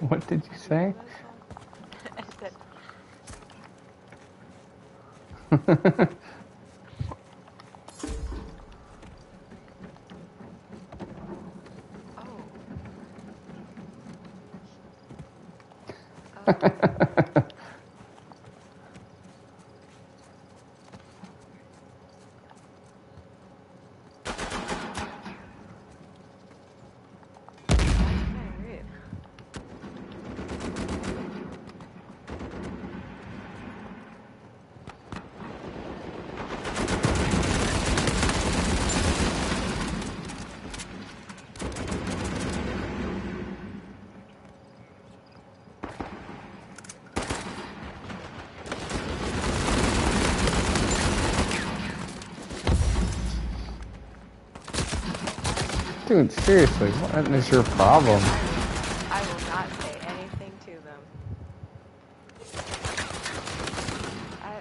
What did you say? I said, oh, oh. That's kind of rude. Dude, seriously, what is your problem? I will not say anything to them.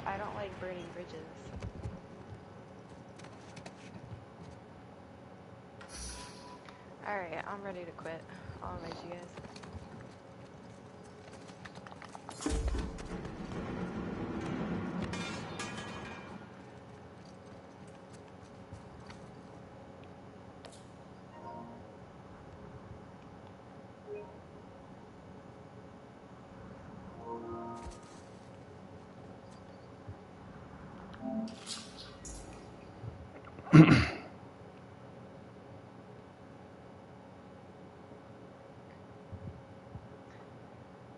I don't like burning bridges. Alright, I'm ready to quit. I'll invite you guys.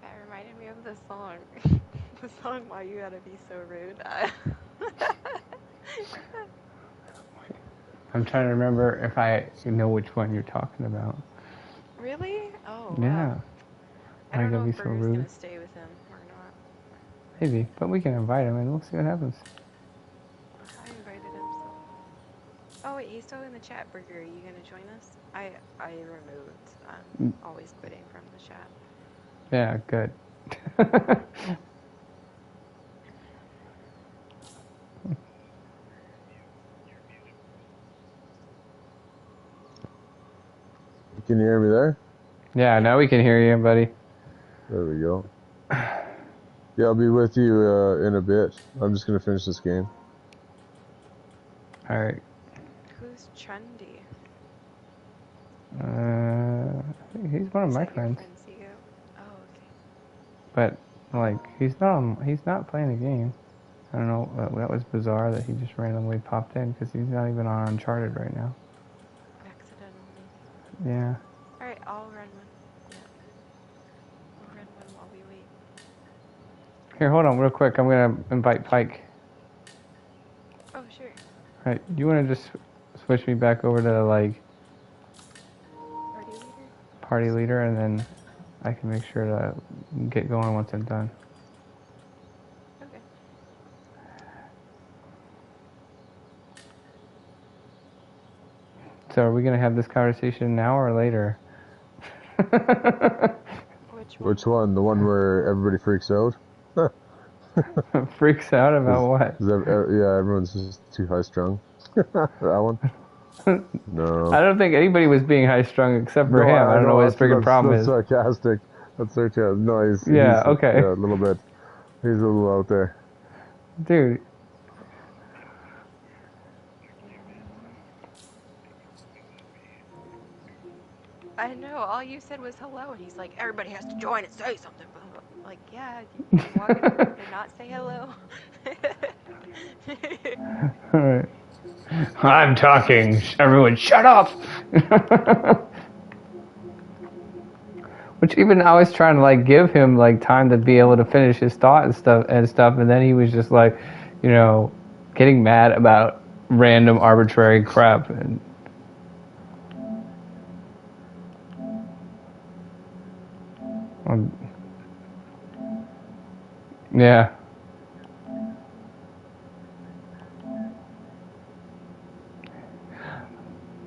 That reminded me of the song. The song Why You Gotta Be So Rude. I'm trying to remember if I know which one you're talking about. Really? Oh, wow. Yeah. I Why you don't gotta know be if so Burger's rude? gonna stay with him or not. Maybe, but we can invite him and we'll see what happens. I invited him, so. Oh wait, he's still in the chat. Burger, are you gonna join us? I removed. Always quitting from the chat. Yeah, good. Can you hear me there? Yeah, now we can hear you, buddy. There we go. Yeah, I'll be with you in a bit. I'm just gonna finish this game. All right. Who's Trendy? I think he's one of Is my that your friends, friend Zigo? Oh, okay. but like he's not playing the game. I don't know. That was bizarre that he just randomly popped in because he's not even on Uncharted right now. Accidentally. Yeah. Alright, I'll run one. Yeah. I'll run one while we wait. Here, hold on, real quick. I'm gonna invite Pike. Oh, sure. All right. Do you want to just switch me back over to like Party leader? party leader, and then I can make sure to get going once I'm done. Okay. So are we gonna have this conversation now or later? Which one? Which one? The one where everybody freaks out? Freaks out about what? Yeah, everyone's just too high strung. That one? No. I don't think anybody was being high strung except for No, him. I don't know what his freaking problem that's is. sarcastic. That's sarcastic. No, he's Okay. yeah, a little bit. He's a little out there. Dude. I know, all you said was hello, and he's like, everybody has to join and say something. Like, yeah, you can walk in a room and not say hello. Alright. I'm talking. Everyone shut up! Which even I was trying to like give him like time to be able to finish his thought and stuff, and then he was just like, you know, getting mad about random arbitrary crap. And yeah.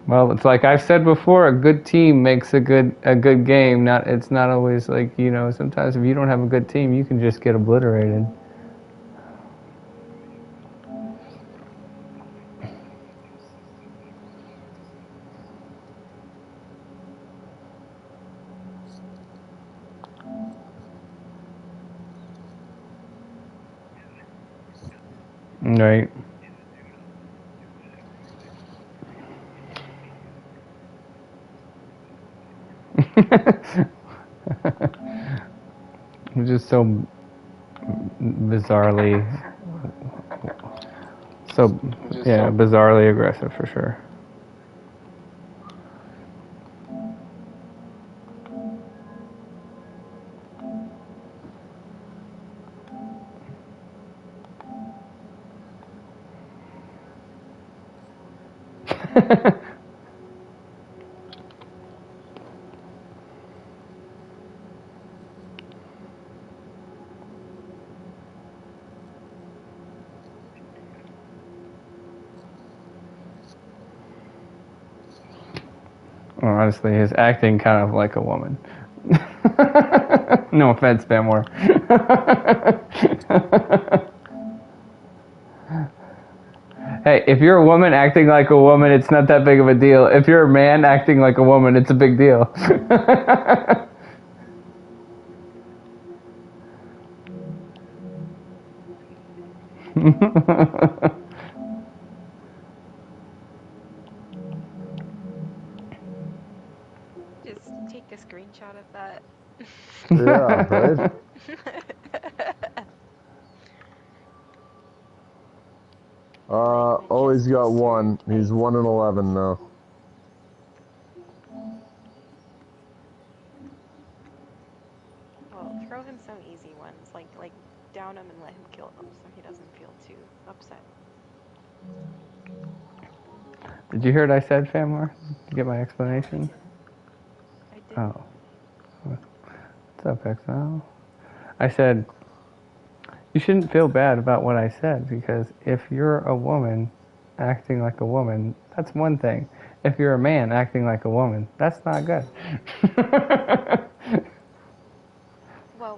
Well, it's like I've said before, a good team makes a good game. It's not always like, you know, sometimes if you don't have a good team, you can just get obliterated. Right. Just so bizarrely, so yeah, bizarrely aggressive for sure. Well, honestly, his acting kind of like a woman. No offense, Bamwar. Hey, if you're a woman acting like a woman, it's not that big of a deal. If you're a man acting like a woman, it's a big deal. Just take a screenshot of that. Yeah, right? Like Oh, he's got Mr. one. He's 1-11 now. Well, throw him some easy ones, like down him and let him kill them, so he doesn't feel too upset. Did you hear what I said, Famar? Did you get my No, I explanation? didn't. I Oh, didn't. what's up, XL? I said, you shouldn't feel bad about what I said because if you're a woman acting like a woman, that's one thing. If you're a man acting like a woman, that's not good. Well,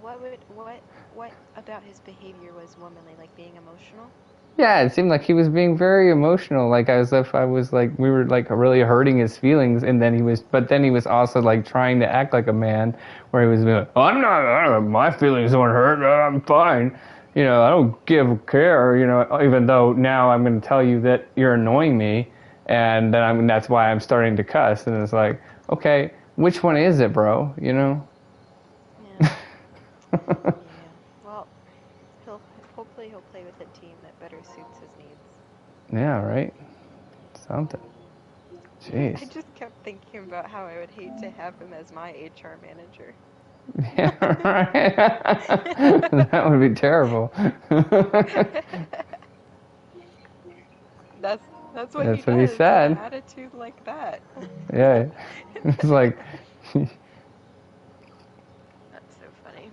what about his behavior was womanly, like being emotional? Yeah, it seemed like he was being very emotional, like as if I was like we were like really hurting his feelings, and then but then he was also like trying to act like a man, where he was like, I'm not, my feelings don't hurt, I'm fine, I don't give a care, even though now I'm going to tell you that you're annoying me, and then that's why I'm starting to cuss, and it's like, okay, which one is it, bro? Yeah. Yeah. Well, he'll hopefully he'll play with a team that better suits his needs. Yeah, right, something. I Jeez. just kept thinking about how I would hate to have him as my HR manager. Yeah, right. That would be terrible. That's what he That's what he does. An said. attitude like that. Yeah. It's like, That's so funny.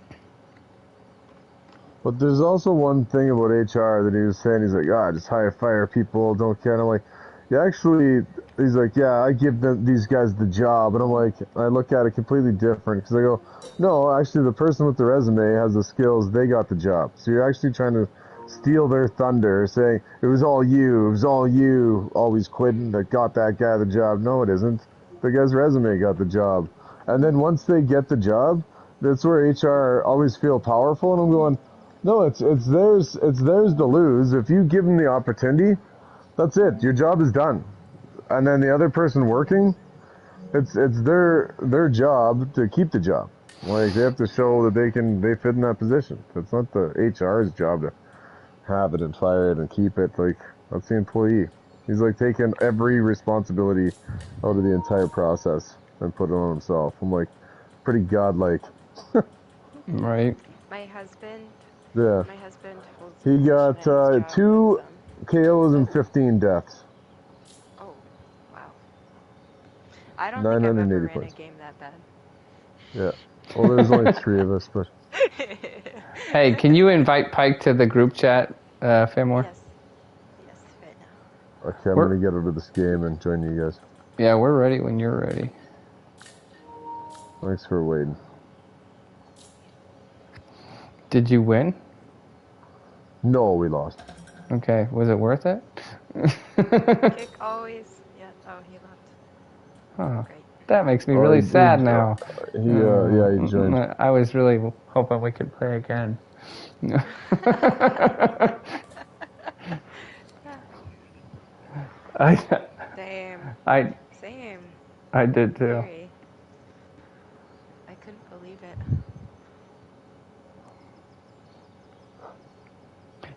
But there's also one thing about HR that he was saying. He's like, just fire people, don't care. And I'm like, yeah, actually, he's like, yeah, I give these guys the job. And I'm like, I look at it completely different because I go, no, actually, the person with the resume has the skills. They got the job. So you're actually trying to steal their thunder, saying it was all you, always quitting that got that guy the job. No, it isn't. The guy's resume got the job. And then once they get the job, that's where HR always feel powerful. And I'm going, no, it's theirs to lose. If you give them the opportunity, that's it. Your job is done. And then the other person working, it's their job to keep the job. Like they have to show that they fit in that position. It's not the HR's job to have it and fire it and keep it. Like that's the employee. He's like taking every responsibility out of the entire process and put it on himself. I'm like pretty godlike. right. My husband, Yeah. my husband holds a He position got at his job that's two KOs and oh 15 deaths. oh wow. I don't think I've ever 980 ran a points. game that bad. Yeah. Well, there's only three of us, but Hey, can you invite Pike to the group chat, Famor? Yes, yes, right now. okay, I'm We're, gonna get out of this game and join you guys. yeah, we're ready when you're ready. Thanks for waiting. Did you win? No, we lost. Okay, was it worth it? Kick always. Yeah. Oh, he left. Oh, Great. that makes me Oh, really sad now. yeah, he joined. I was really hoping we could play again. I, Same. I, Same. I did too. Very. I couldn't believe it.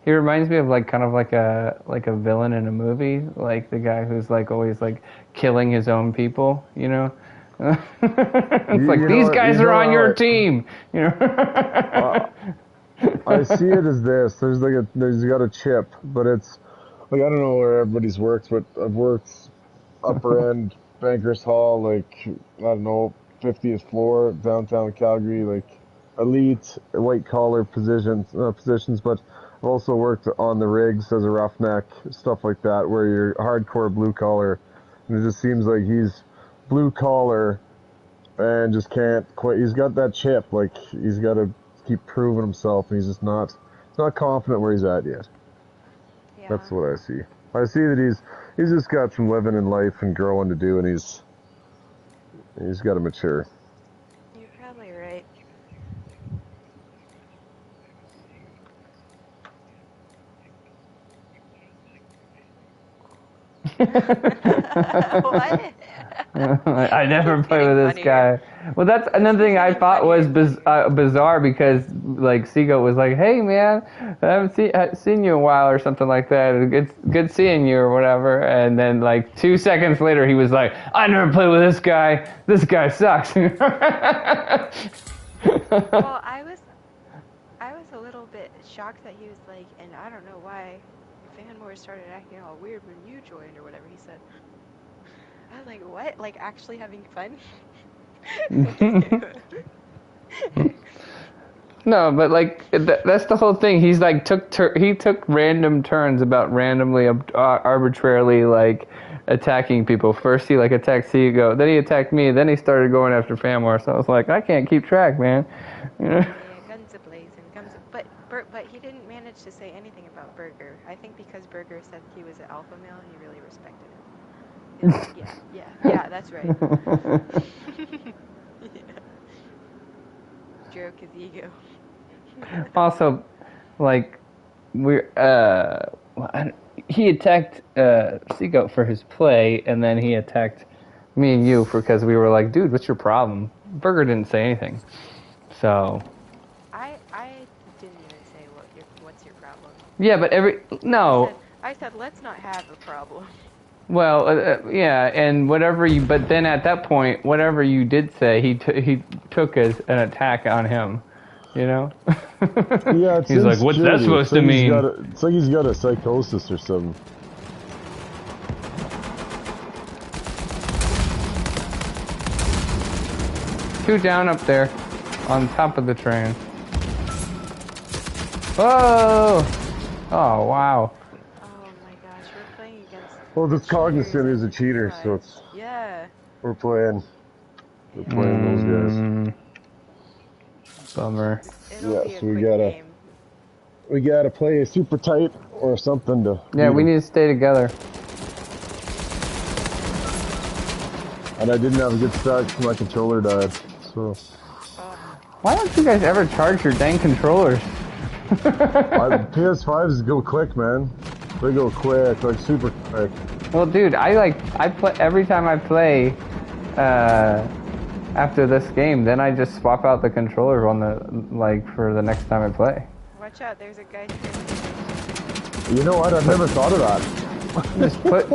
He reminds me of like kind of like a villain in a movie, like the guy who's like always like killing his own people, you know. It's like these guys are on your team, you know. I see it as this. There's got a chip, but it's like I don't know where everybody's worked, but I've worked upper end Bankers Hall, like I don't know, 50th floor downtown Calgary, like elite white collar positions. But I've also worked on the rigs as a roughneck, stuff like that, where you're hardcore blue collar, and it just seems like he's blue collar and just can't quite. He's got that chip, like he's got to keep proving himself, and he's not confident where he's at yet. Yeah. That's what I see. I see that he's just got some living in life and growing to do, and he's got to mature. You're probably right. What? I never He's play getting with this funnier. guy. Well, that's another He's thing I getting thought was funnier. bizarre because like Seago was like, "Hey man, I haven't seen you in a while" or something like that. It's good seeing you or whatever. And then like 2 seconds later, he was like, "I never played with this guy. This guy sucks." Well, I was a little bit shocked that he was like, and I don't know why fanboys started acting all weird when you joined or whatever he said. I was like, what? Like actually having fun? No, but like that's the whole thing. He's like he took random turns about randomly arbitrarily like attacking people. First he like attacked Seago, then he attacked me, then he started going after Famor. So I was like, I can't keep track, man. You know? Yeah, guns a-blazing, but he didn't manage to say anything about Burger. I think because Burger said he was an alpha male, he really respected him. He's like, yeah, that's right. Yeah. Stroke his ego. Also, like he attacked Seagoat for his play, and then he attacked me and you because we were like, dude, what's your problem? Burger didn't say anything, so. I didn't even say what's your problem. Yeah, but no. I said let's not have a problem. Well, yeah, and but then at that point, whatever you did say, he took as an attack on him, you know? Yeah, it's he's like, what's that supposed to mean? It's like he's got a psychosis or something. Two down up there, on top of the train. Whoa! Oh, wow. Oh my gosh, we're playing against. Well, this cognizant is a and cheater, so Levi's. Yeah. we're playing those guys. Bummer. It'll be a So we quick gotta play super tight or something to. Yeah, we need to stay together. And I didn't have a good start because my controller died. So. Why don't you guys ever charge your dang controllers? PS5s go quick, man. They go quick, like super quick. Well, dude, I play every time I play. After this game, then I just swap out the controller on for the next time I play. Watch out, there's a guy. You know what? I've never thought of that. Just put,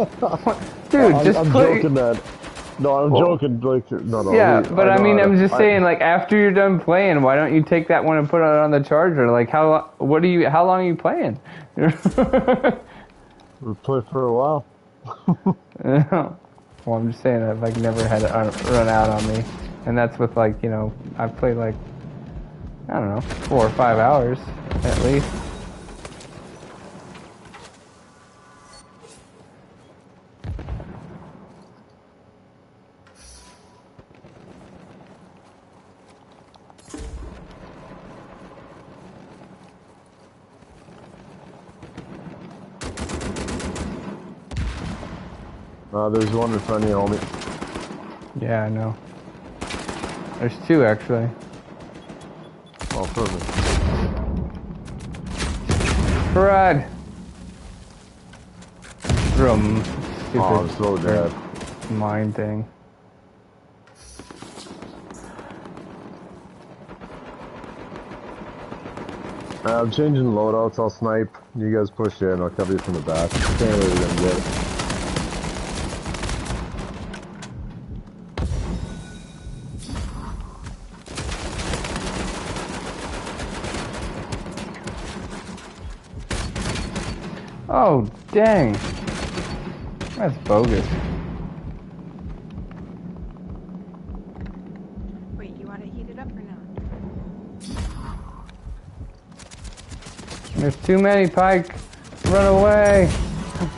dude. I'm joking, man. No, I'm joking. Like, no. Yeah, but I mean, I'm just saying, like, after you're done playing, why don't you take that one and put it on the charger? Like, how long are you playing? We'll play for a while. Well, I'm just saying that I've like never had it run out on me, and that's with like I've played like I don't know 4 or 5 hours at least. There's one in front of you, homie. Yeah, I know. There's 2 actually. Oh, perfect. Crud. Vroom. Stupid Oh, I'm so dead. mine thing. I'm changing loadouts. I'll snipe. You guys push in. I'll cover you from the back. Can't really gonna get it. Oh, dang. That's bogus. Wait, you want to heat it up or not? There's too many, Pike. Run away.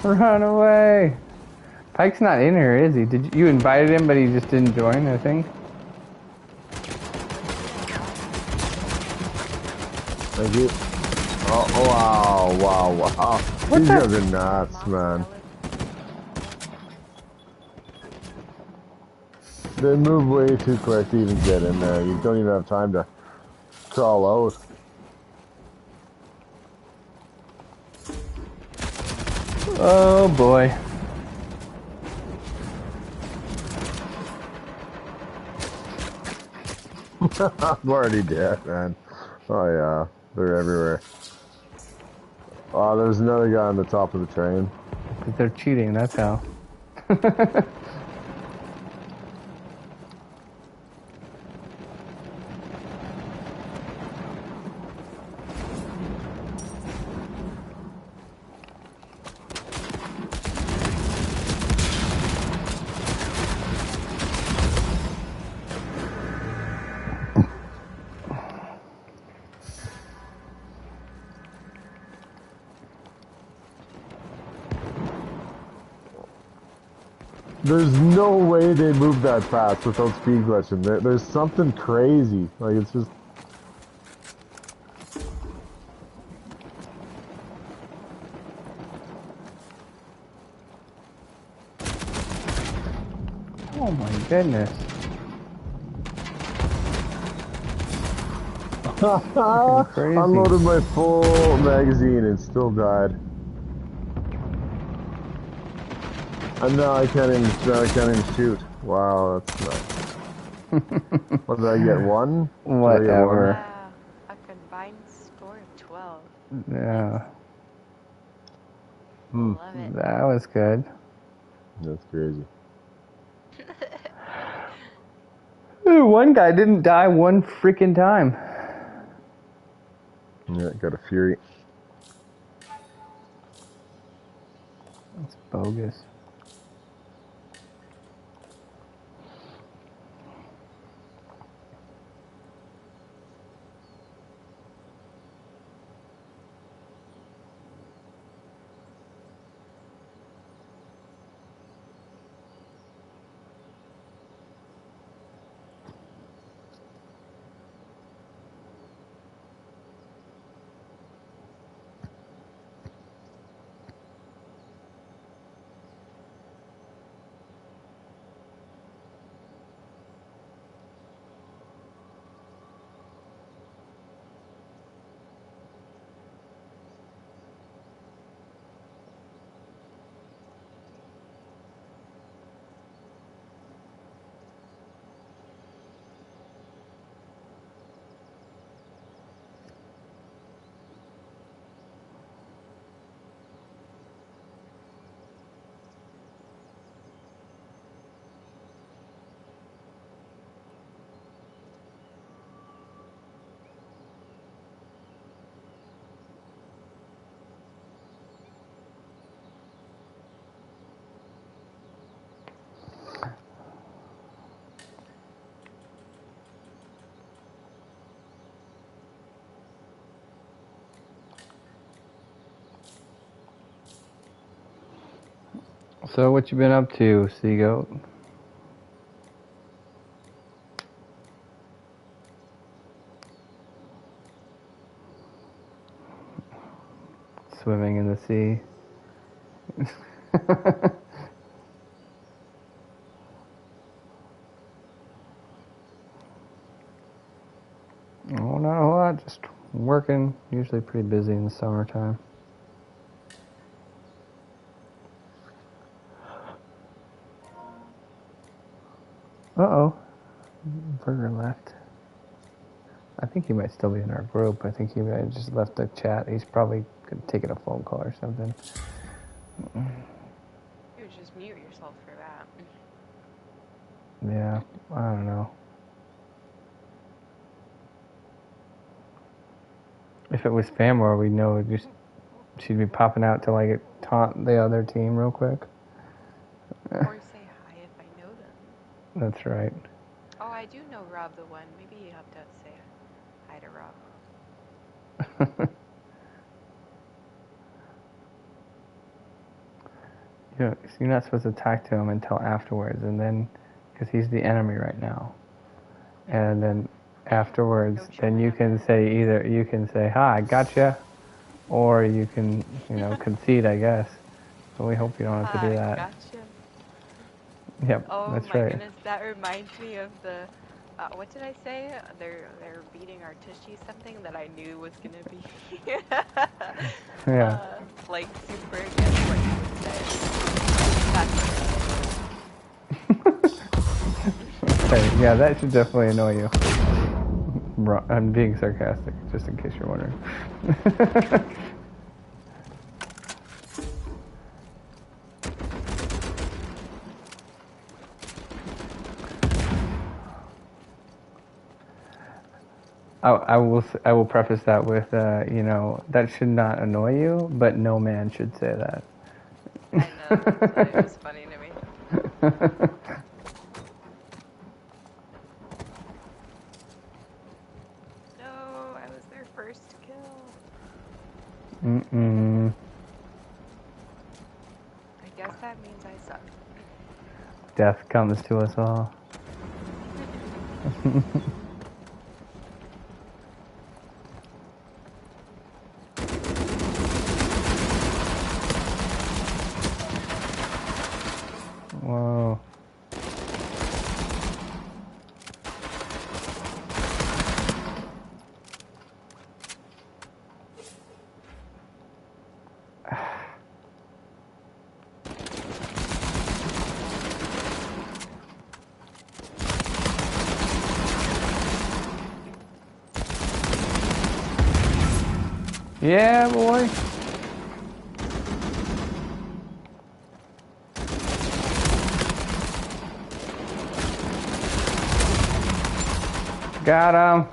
Run away. Pike's not in here, is he? Did you invited him, but he just didn't join, I think? Thank you. Oh, wow, wow, wow. What These the- guys are nuts, man. They move way too quick to even get in there. You don't even have time to crawl out. Oh, boy. I'm already dead, man. Oh, yeah. They're everywhere. Oh, there's another guy on the top of the train. Because they're cheating, that's how. There's no way they move that fast without speed glitching. There's something crazy. Like, it's just... Oh, my goodness. Crazy. Unloaded my full magazine and still died. And now I can't even shoot. Wow, that's nuts. What did I get? One? Whatever. Wow, a combined score of 12. Yeah. Love it. That was good. That's crazy. One guy didn't die one freaking time. Yeah, got a Fury. That's bogus. So what you been up to, Seagoat? Swimming in the sea. Oh, not a lot. Just working. Usually pretty busy in the summertime. Uh-oh. Burger left. I think he might still be in our group. I think he might have just left the chat. He's probably taking a phone call or something. You would just mute yourself for that. Yeah, I don't know. If it was Famor, we'd know just she'd be popping out to like taunt the other team real quick. Or say hi if I know them. That's right. Oh, I do know Rob the One. Maybe you have to say hi to Rob. You're not supposed to talk to him until afterwards, and then because he's the enemy right now. And then afterwards, No then you children. can say hi, gotcha, or you can concede, I guess. But we hope you don't have to do that. Gotcha. Yep, Oh that's my right. goodness, that reminds me of the what did I say? They're beating our tushy something that I knew was gonna be Yeah. like super against what you would say. Okay, yeah, that should definitely annoy you. I'm being sarcastic, just in case you're wondering. I will preface that with that should not annoy you, but no man should say that. I know, that's why it was funny to me. No, I was their first kill. Mm-mm. I guess that means I suck. Death comes to us all. Whoa. Yeah, boy. Got him.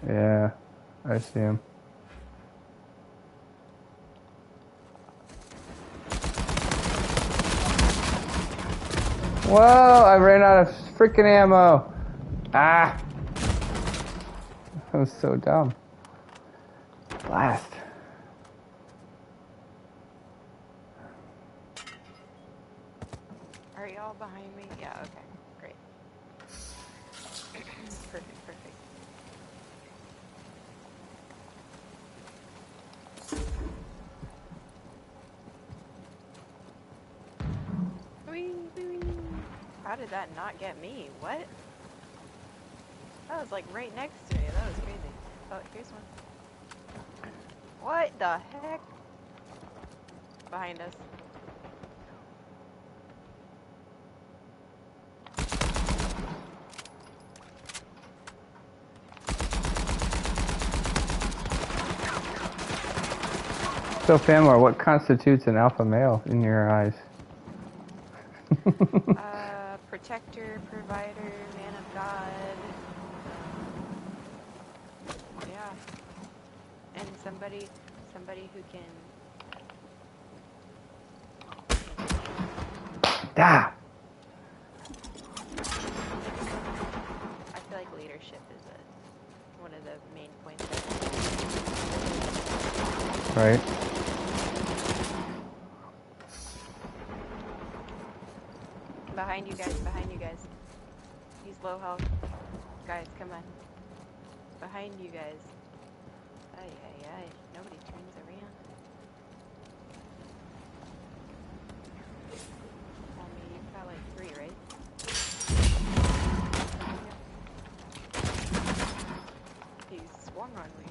Yeah, I see him. Whoa, I ran out of freaking ammo. Ah. That was so dumb. Blast. Are y'all behind me? Yeah, okay. Great. Perfect, perfect. Whee, whee, whee. How did that not get me? What? That was like right next to me. That was crazy. Oh, here's one. What the heck? Behind us. So, Famor, what constitutes an alpha male in your eyes? Protector, provider, man of God. Yeah. And somebody who can. Ah! I feel like leadership is one of the main points. Right. Behind you guys, behind you guys. He's low health. Guys, come on. Behind you guys. Ay, ay, ay. Nobody turns around. Homie, you've got like 3, right? Yep. He swung on me.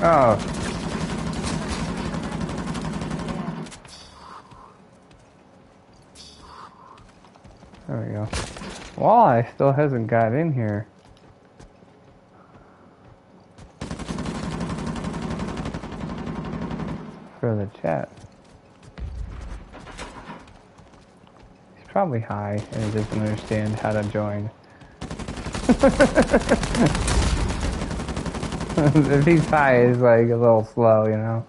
Oh. There we go. Walleye still hasn't got in here. For the chat. He's probably high and he doesn't understand how to join. If he's high, he's like a little slow, you know?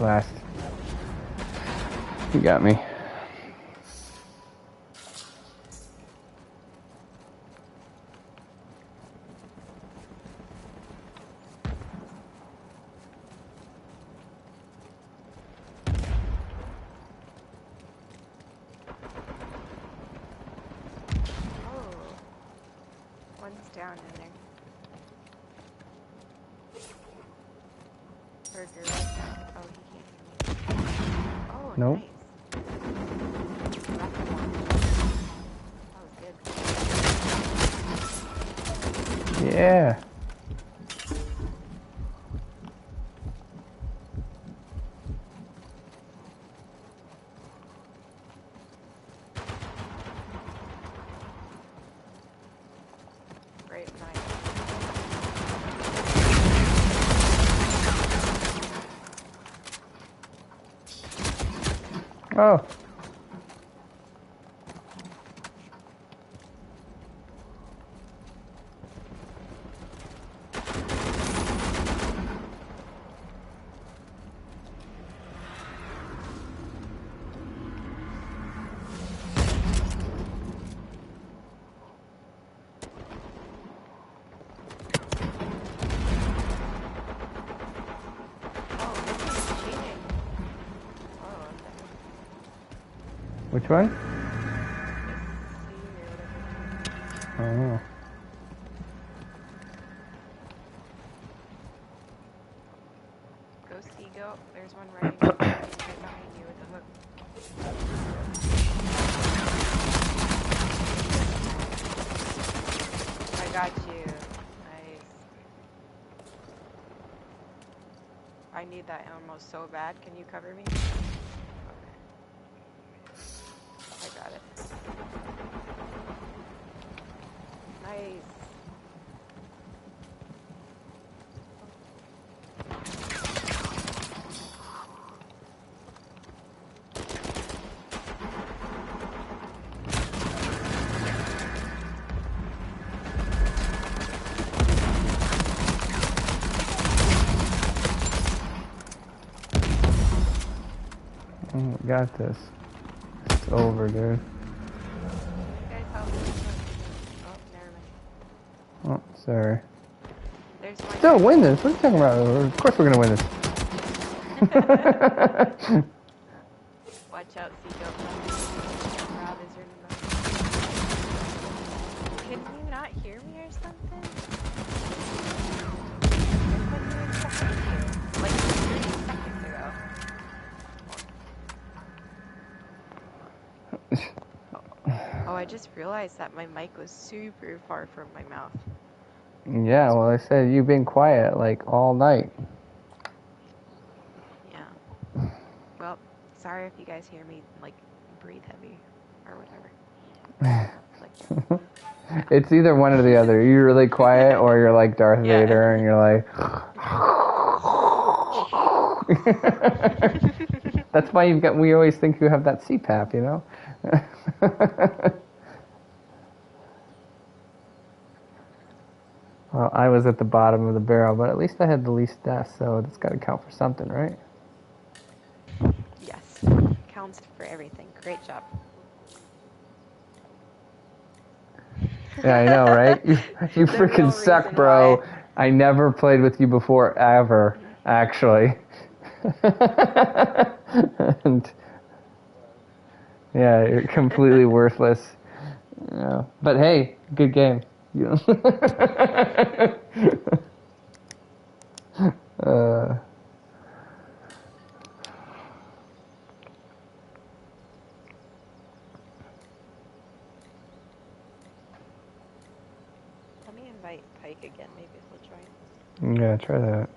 Last. You got me. One's down in there. Burger right now. Oh, he can't hear me. Oh, Nope. nice. That's the one. That was good. Yeah. Great night. Oh. Which one? Oh. Go ski, go. There's one right behind you with the hook. I got you. Nice. I need that ammo so bad. Can you cover me? I got it. Nice. Oh, got this. It's over, dude. You guys help me. Oh, never mind. Oh, sorry. There's one. Still win this. What are you talking about? Of course we're gonna win this. Watch out, Seagull. Rob is your number. Can you not hear me or something? Like 30 seconds ago. Oh, I just realized that my mic was super far from my mouth. Yeah, well, I said you've been quiet like all night. Yeah. Well, sorry if you guys hear me like breathe heavy or whatever. Like, yeah. It's either one or the other. You're really quiet or you're like Darth Yeah. Vader and you're like... That's why we always think you have that CPAP, you know? Well, I was at the bottom of the barrel, but at least I had the least deaths, so that's got to count for something, right? Yes. Counts for everything. Great job. Yeah, I know, right? You The real freaking suck, reason bro. why. I never played with you before, ever, actually. And yeah, you're completely worthless. Yeah. But hey, good game. You know? uh, Let me invite Pike again. Maybe he'll join. yeah, try that.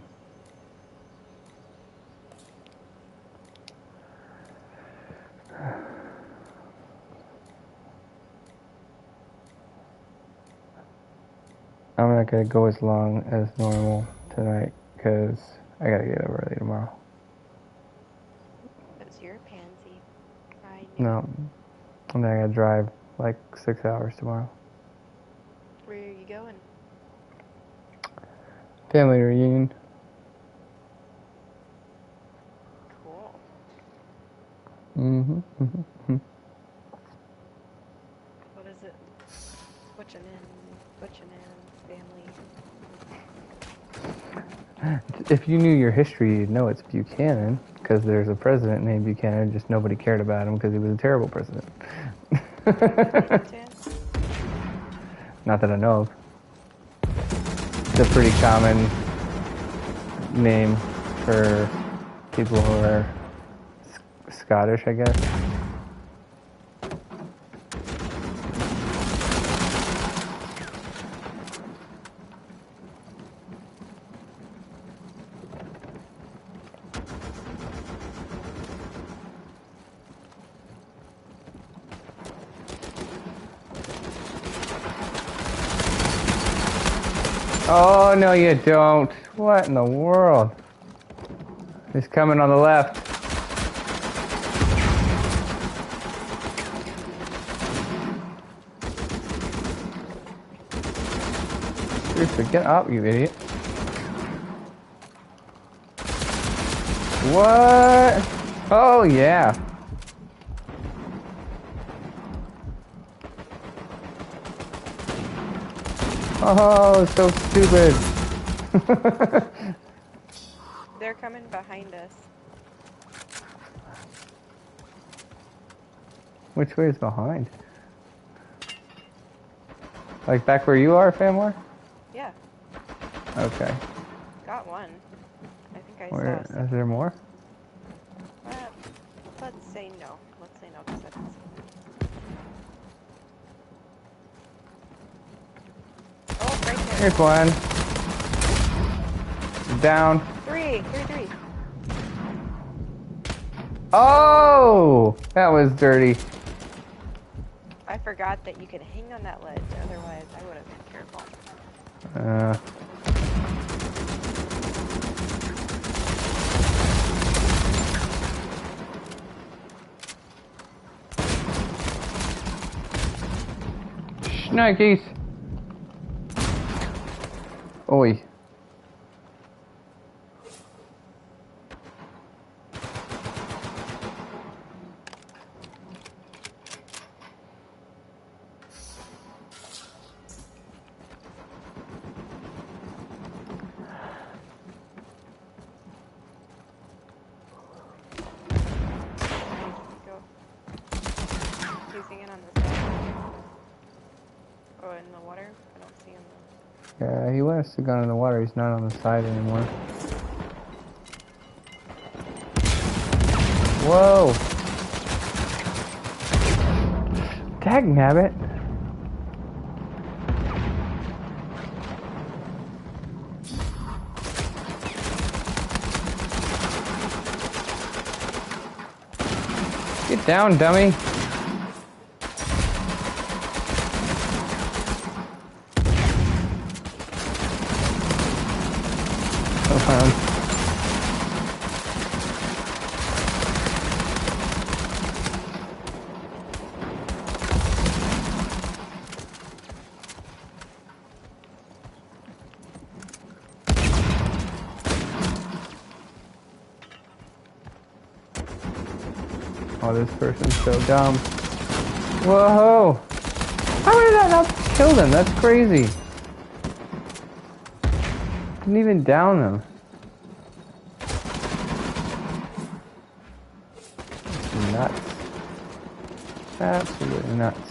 I'm not gonna go as long as normal tonight because I gotta get up early tomorrow. Because you're a pansy. I knew it. No, and then I gotta drive like 6 hours tomorrow. Where are you going? Family reunion. Cool. Mm-hmm. What is it? Butchanin's family. If you knew your history, you'd know it's Buchanan, because there's a president named Buchanan, just nobody cared about him because he was a terrible president. Buchanan? Not that I know of. It's a pretty common name for people who are Scottish, I guess. Oh, no, you don't. What in the world? He's coming on the left. Seriously, get up, you idiot. What? Oh, yeah. Oh, so stupid. They're coming behind us. Which way is behind? Like back where you are, Famwar? Yeah, Okay. got one. I think I Where, saw a second. is there more? Let's say no. Let's say no because I didn't see them. Oh, right there. Here's one. Down. Three. Oh! That was dirty. I forgot that you could hang on that ledge. Otherwise, I would have been careful. Shnikes. Oi. Go. Using it on the side. Oh, in the water? I don't see him though. Yeah, he went to gun in the water. He's not on the side anymore. Whoa. Dagnabbit. Get down, dummy. Come on. Oh, this person's so dumb. Whoa! How did that not kill them? That's crazy. Didn't even down them. Nuts. Absolutely nuts.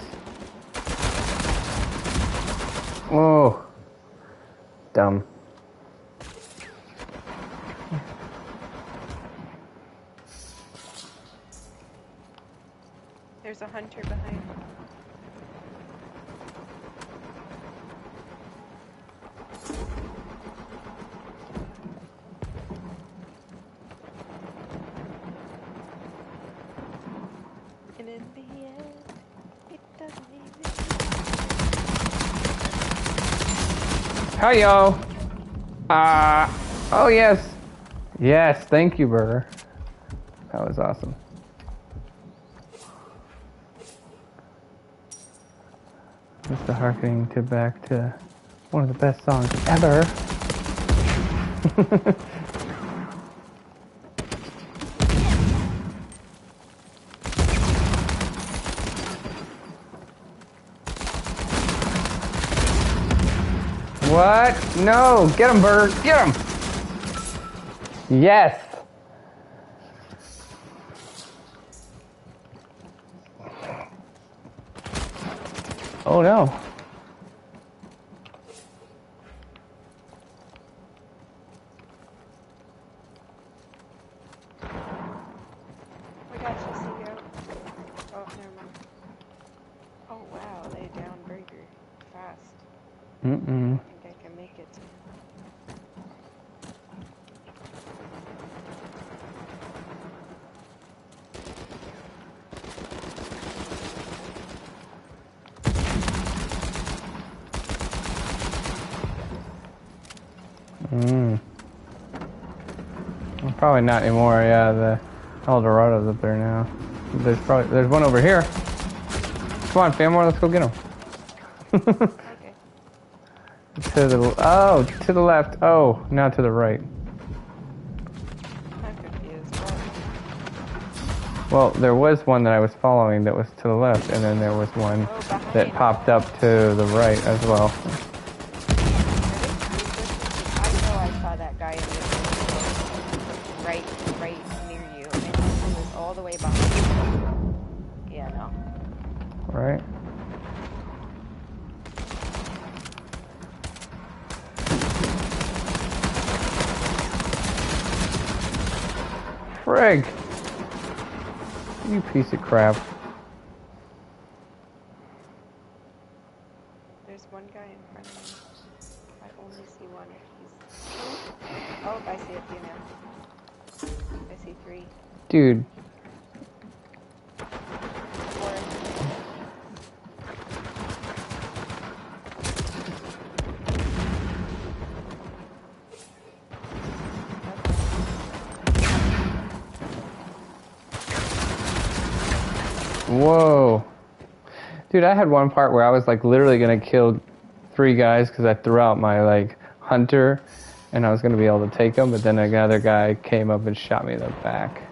Whoa. Dumb. There's a hunter behind. And in the end, it doesn't even. Hi-yo. Oh yes. Yes, thank you, Burger. That was awesome. Just harkening back to one of the best songs ever. What? No! Get him, Burger! Get him! Yes! Oh no. We got you, Seago. Oh, never mind. Oh wow, lay down burger. Fast. Mm-mm. I think I can make it to him. Well, probably not anymore. Yeah, the Eldorado's up there now. There's one over here. Come on, Famore, let's go get him. Okay. To the left. Oh, now to the right. I'm confused. What? Well, there was one that I was following that was to the left, and then there was one that popped up to the right as well. I know I saw that guy in the right near you, and he was all the way behind you. Yeah, no. Right? Frig! You piece of crap. There's one guy in front of me. I only see one. Oh, I see a few now. I see 3. Dude. 4. Whoa. Dude, I had one part where I was like literally gonna kill 3 guys because I threw out my like hunter and I was gonna be able to take them, but then another guy came up and shot me in the back.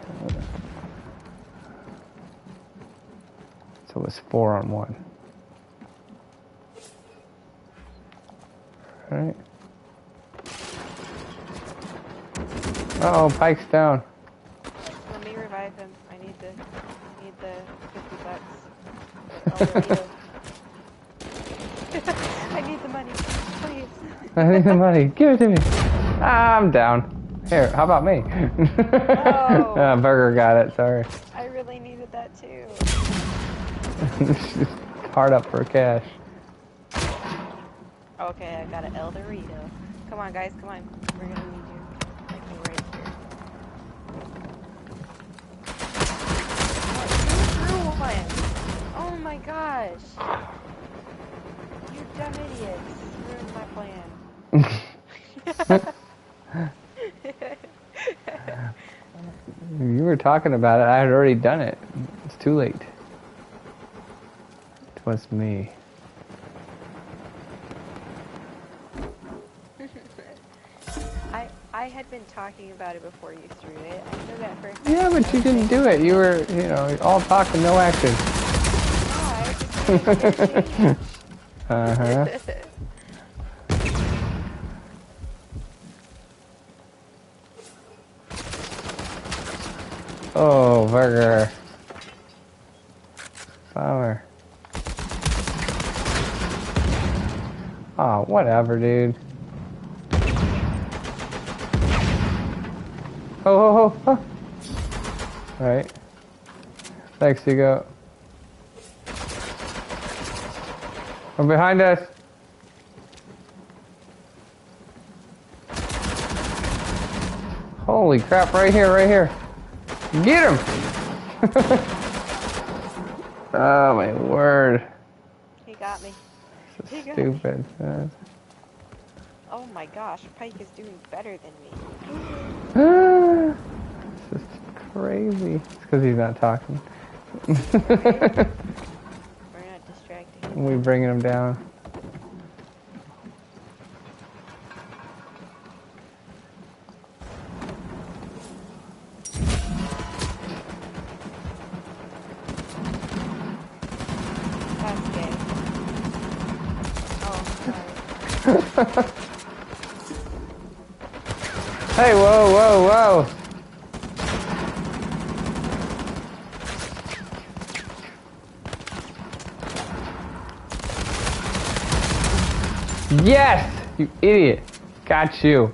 So it was 4 on 1. Alright. Uh-oh, Pike's down. Let me revive him. I need the $50. I need the money, please. I need the money. Give it to me. I'm down. Here, how about me? Oh. Burger got it, sorry. I really needed that too. Hard up for cash. Okay, I got an El Dorito. Come on, guys, come on. We're gonna need you. Like right here. Oh my gosh! You dumb idiots! Ruined my plan. You were talking about it. I had already done it. It's too late. It was me. I had been talking about it before you threw it. I know that for a fact. Yeah, but you didn't do it. You were, all talk and no action. No, I Uh-huh. Oh, burger. Flower. Oh, whatever, dude. Oh. Alright. Thanks, Hugo. From behind us. Holy crap, right here. Get him! Oh, my word. He got me. So He got me. stupid. Oh my gosh, Pike is doing better than me. This is crazy. It's because he's not talking. We're not distracting him. We bringing him down. That's gay. Oh, sorry. Hey, whoa. Yes! You idiot. Got you.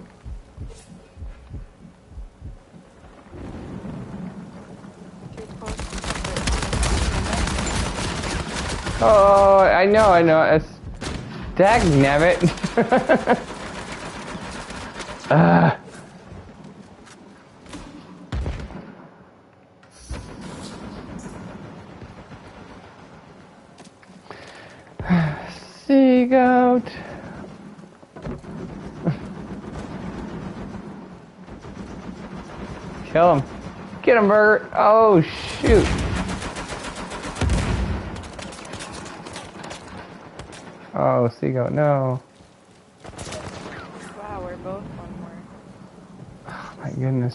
Too close. Oh, I know. It's dagnabbit. Sea goat. Kill him. Get him, Burger. Oh, shoot. Oh, sea goat, no. Wow, we're both one more. Oh, my goodness.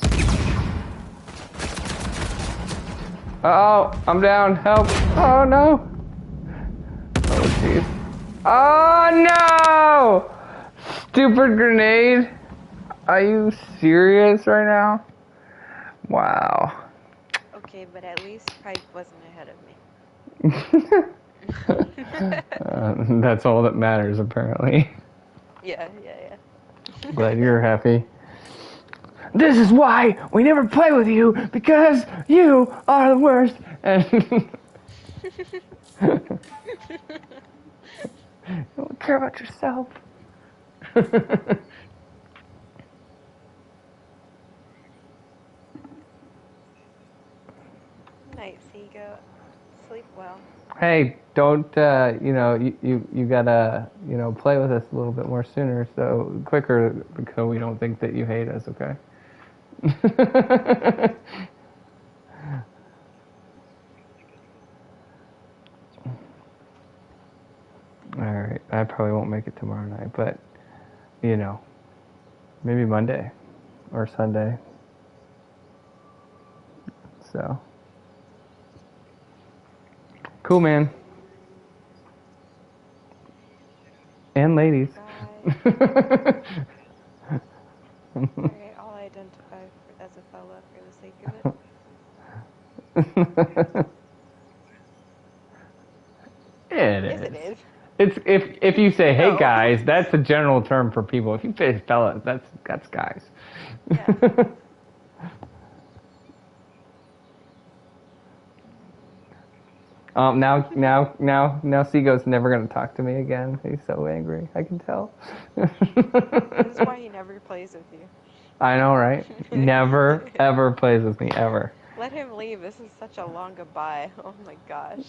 Uh-oh, I'm down. Help. Oh, no. Oh, jeez. Oh, no! Stupid grenade. Are you serious right now? Wow. Okay, but at least Pike wasn't ahead of me. That's all that matters, apparently. Yeah. Glad you're happy. This is why we never play with you, because you are the worst. And you don't care about yourself. Night, Seagoat. Sleep well. Hey, don't you gotta play with us a little bit more sooner, so quicker, because we don't think that you hate us, okay? All right, I probably won't make it tomorrow night, but maybe Monday or Sunday. So cool, man. And ladies. Alright, I'll identify as a fella for the sake of it. It Yes, is. it is. It's if you say hey No. guys, that's a general term for people. If you say fellas, that's guys. Yeah. Now Seagoat's never gonna talk to me again. He's so angry. I can tell. This is why he never plays with you. I know, right? Never ever plays with me ever. Let him leave. This is such a long goodbye. Oh my gosh.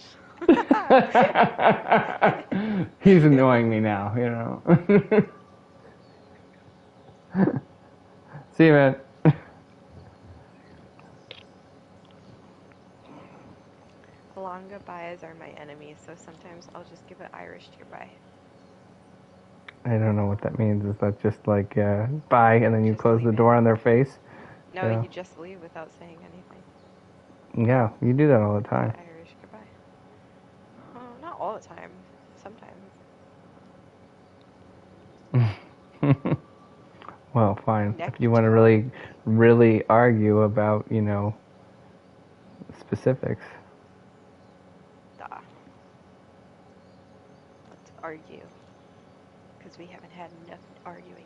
He's annoying me now, See you, man. Long goodbyes are my enemy, so sometimes I'll just give an Irish goodbye. I don't know what that means. Is that just like bye, and then you Just close the leave door it. on their face? No, Yeah. you just leave without saying anything. Yeah, you do that all the time. Irish goodbye. Oh, not all the time. Sometimes. Well, fine. If Next you want to time, really argue about, specifics. duh, let's argue. Because we haven't had enough arguing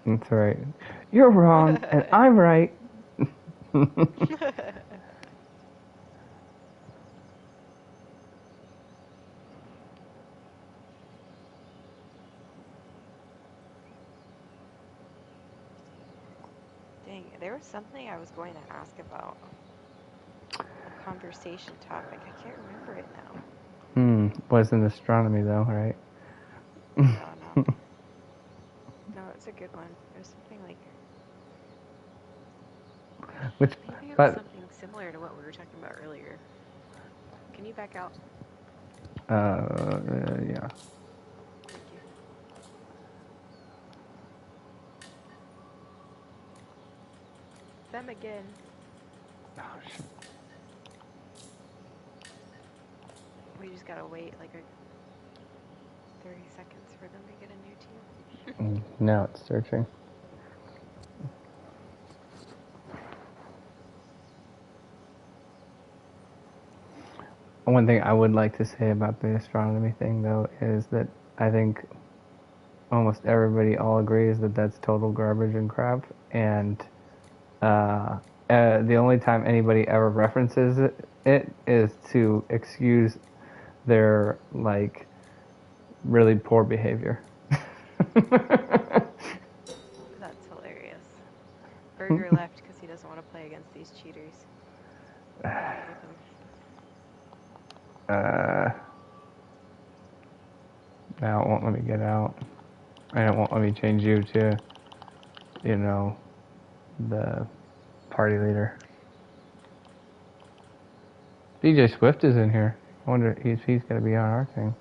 That's right. You're wrong, and today. I'm right. Dang, there was something I was going to ask about. A conversation topic. I can't remember it now. Wasn't astronomy though, right? No, no. No, it's a good one. It was something like, Which, maybe it was but something similar to what we were talking about earlier. Can you back out? yeah. Thank you. Them again. Oh, shit. We just gotta wait like 30 seconds for them to get a new team. Now it's searching. One thing I would like to say about the astronomy thing, though, is that I think almost everybody all agrees that that's total garbage and crap. And the only time anybody ever references it is to excuse their, like, really poor behavior. That's hilarious. Burger left because he doesn't want to play against these cheaters. Fight with him. Now it won't let me get out. And it won't let me change you to, the party leader. DJ Swift is in here. I wonder if he's going to be on our thing.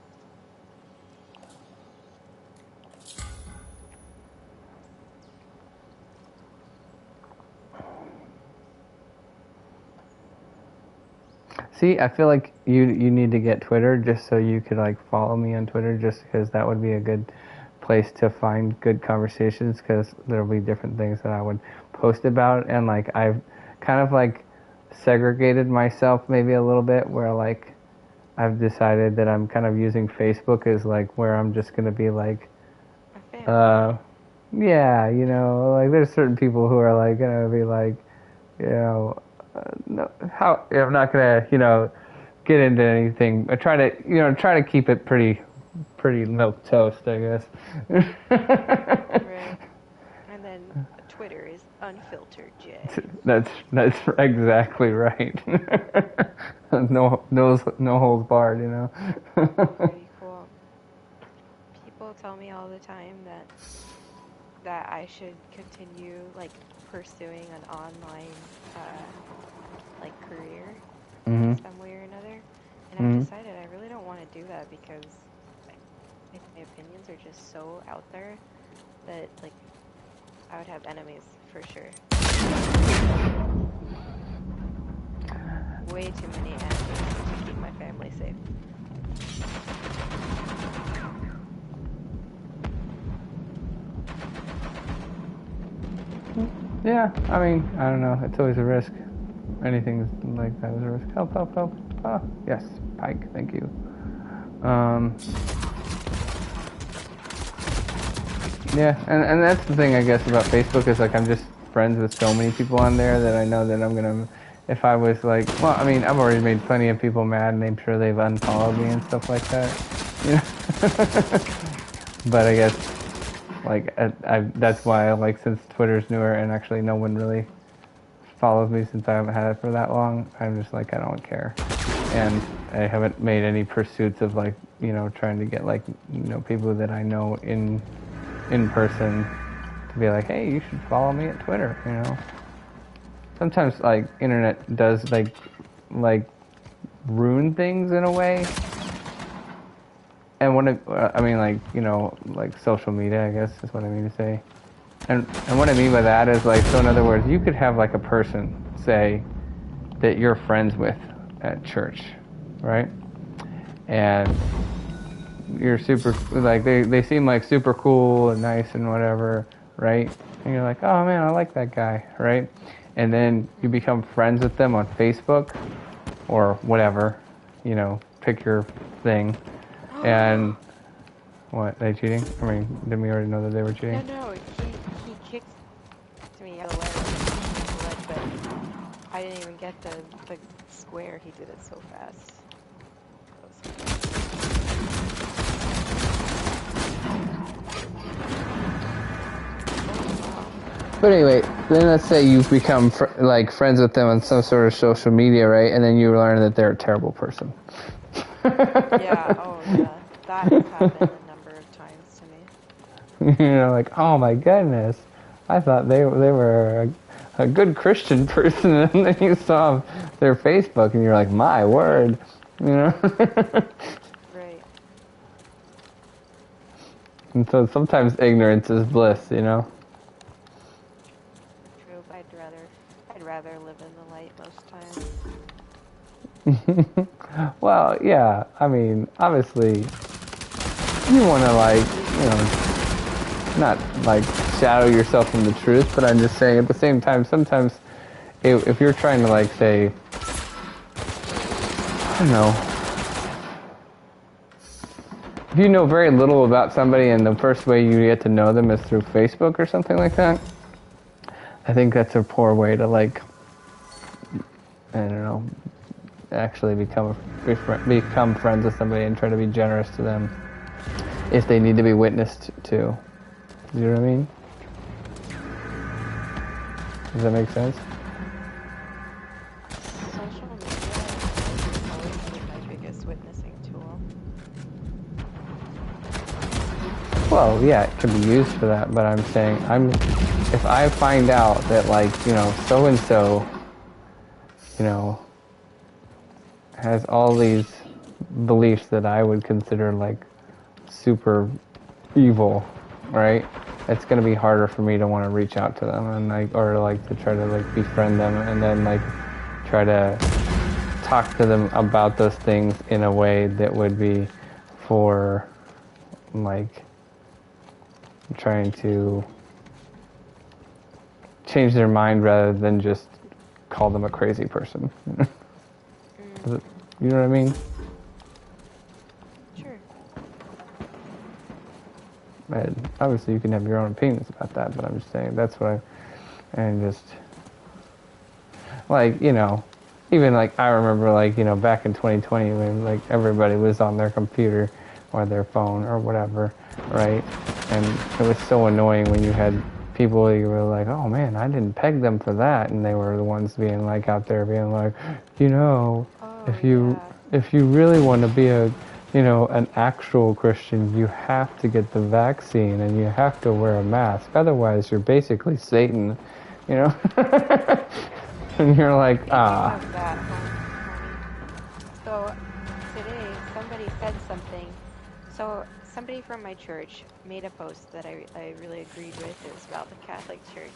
See, I feel like you need to get Twitter just so you could like follow me on Twitter, just because that would be a good place to find good conversations, because there'll be different things that I would post about, and like I've kind of like segregated myself maybe a little bit, where like I've decided that I'm kind of using Facebook as like where I'm just gonna be like, A family. yeah, like there's certain people who are like gonna be like, no, I'm not gonna, get into anything. I try to keep it pretty milk toast, I guess. Right. And then Twitter is unfiltered J. That's exactly right. No holds barred, Pretty cool. People tell me all the time that I should continue like pursuing an online like career in Mhm. some way or another. And I've Mhm. decided I really don't want to do that because my opinions are just so out there that like I would have enemies for sure. Way too many enemies to keep my family safe. Yeah, I mean, I don't know. It's always a risk. Anything like that is a risk. Help, help, help. Ah, yes, Pike. Thank you. Yeah, and that's the thing I guess about Facebook is like I'm just friends with so many people on there that I know that I'm gonna. If I was like, well, I mean, I've already made plenty of people mad, and I'm sure they've unfollowed me and stuff like that. But I guess like that's why like since Twitter's newer and actually no one really follows me since I haven't had it for that long, I'm just like I don't care, and I haven't made any pursuits of like trying to get like people that I know in person to be like, hey, you should follow me at Twitter. Sometimes like internet does like ruin things in a way. And I mean like like social media, I guess is what I mean to say. And what I mean by that is like, so in other words, you could have like a person say that you're friends with at church, right? And you're super like they seem like super cool and nice and whatever, right? And you're like, oh man, I like that guy, right? And then you become friends with them on Facebook or whatever, pick your thing. And what, they cheating? I mean, didn't we already know that they were cheating? No, he kicked me out of the ledge, but I didn't even get the square. He did it so fast. But anyway, then let's say you become friends with them on some sort of social media, right? And then you learn that they're a terrible person. Yeah, that has happened a number of times to me. Like, oh my goodness, I thought they were a good Christian person, and then you saw their Facebook, and you're like, my word, Right. And so sometimes ignorance is bliss, True. I'd rather live in the light most times. Well, yeah, I mean, obviously, you want to not shadow yourself from the truth, but I'm just saying at the same time, sometimes if you're trying to say, I don't know, if you know very little about somebody and the first way you get to know them is through Facebook or something like that, I think that's a poor way to I don't know, actually become friends with somebody and try to be generous to them if they need to be witnessed to. Do you know what I mean? Does that make sense? Social media has always been my biggest witnessing tool. Well, yeah, it can be used for that, but I'm saying if I find out that so and so, has all these beliefs that I would consider super evil, right? It's going to be harder for me to want to reach out to them and or to try to befriend them and then try to talk to them about those things in a way that would be for trying to change their mind rather than just call them a crazy person. You know what I mean? Sure. And obviously you can have your own opinions about that, but I'm just saying that's what and just even I remember back in 2020 when everybody was on their computer or their phone or whatever, right? And it was so annoying when you had people you were like, oh man, I didn't peg them for that, and they were the ones being out there being if you really want to be an actual Christian, you have to get the vaccine and you have to wear a mask, otherwise you're basically Satan, and you're like, ah. Speaking of that, homie, so today somebody said something. So somebody from my church made a post that I really agreed with. It was about the Catholic Church.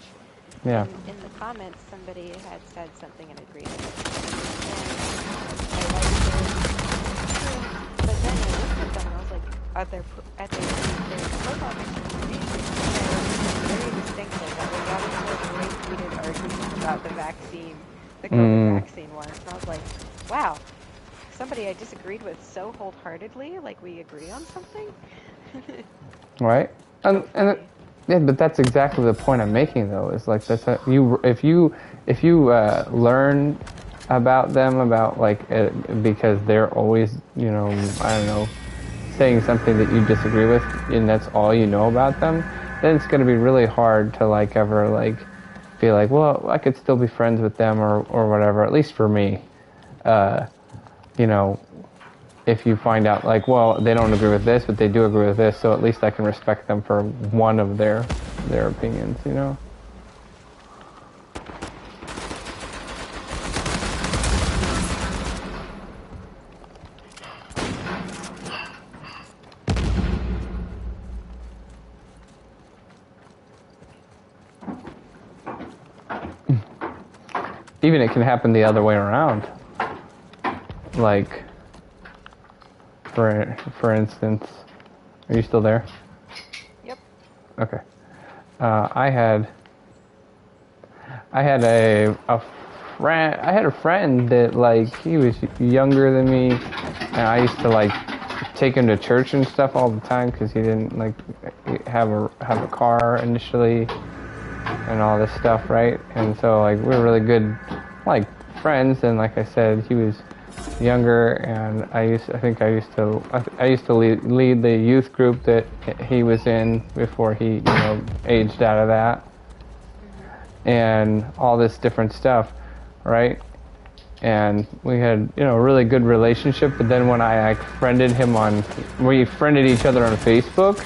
Yeah. And in the comments, somebody had said something and agreed with it. And I liked it. But then I looked at them and I was like, at their profile pictures, very distinctly that they got into a really heated argument about the vaccine, the COVID vaccine one. And I was like, wow, somebody I disagreed with so wholeheartedly, we agree on something. Right. Yeah, but that's exactly the point I'm making, though. Is if you learn about them because they're always I don't know, saying something that you disagree with, and that's all you know about them, then it's going to be really hard to ever be well, I could still be friends with them or whatever. At least for me, if you find out well, they don't agree with this, but they do agree with this, so at least I can respect them for one of their opinions, Even it can happen the other way around. for instance, are you still there? Yep. Okay. I had a friend that like he was younger than me, and I used to like take him to church and stuff all the time because he didn't like have a car initially and all this stuff, right? And so like we were really good like friends, and like I said, he was younger, and I used to lead the youth group that he was in before he aged out of that, and all this different stuff, right? And we had a really good relationship. But then when we friended each other on Facebook,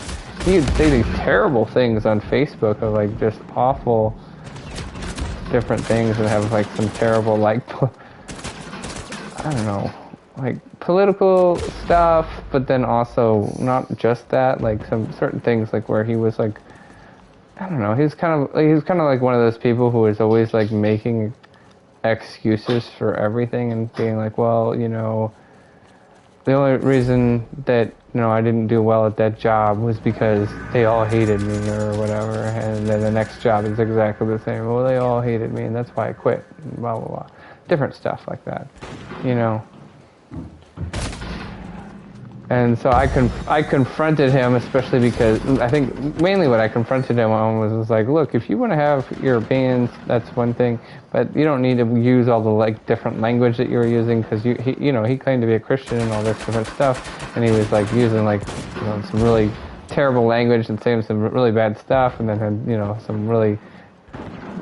he would say these terrible things on Facebook of like just awful different things, and have like some terrible like I don't know, like political stuff, but then also not just that, like some certain things like where he was like, I don't know, he was kind of like one of those people who was always like making excuses for everything and being like, well, the only reason that I didn't do well at that job was because they all hated me or whatever, and then the next job is exactly the same. Well, they all hated me, and that's why I quit. Blah blah blah, different stuff like that, And so I confronted him, especially because I think mainly what I confronted him on was like, look, if you want to have your opinions, that's one thing, but you don't need to use all the like different language that you were using, because he claimed to be a Christian and all this different stuff, and he was like using like some really terrible language and saying some really bad stuff, and then had some really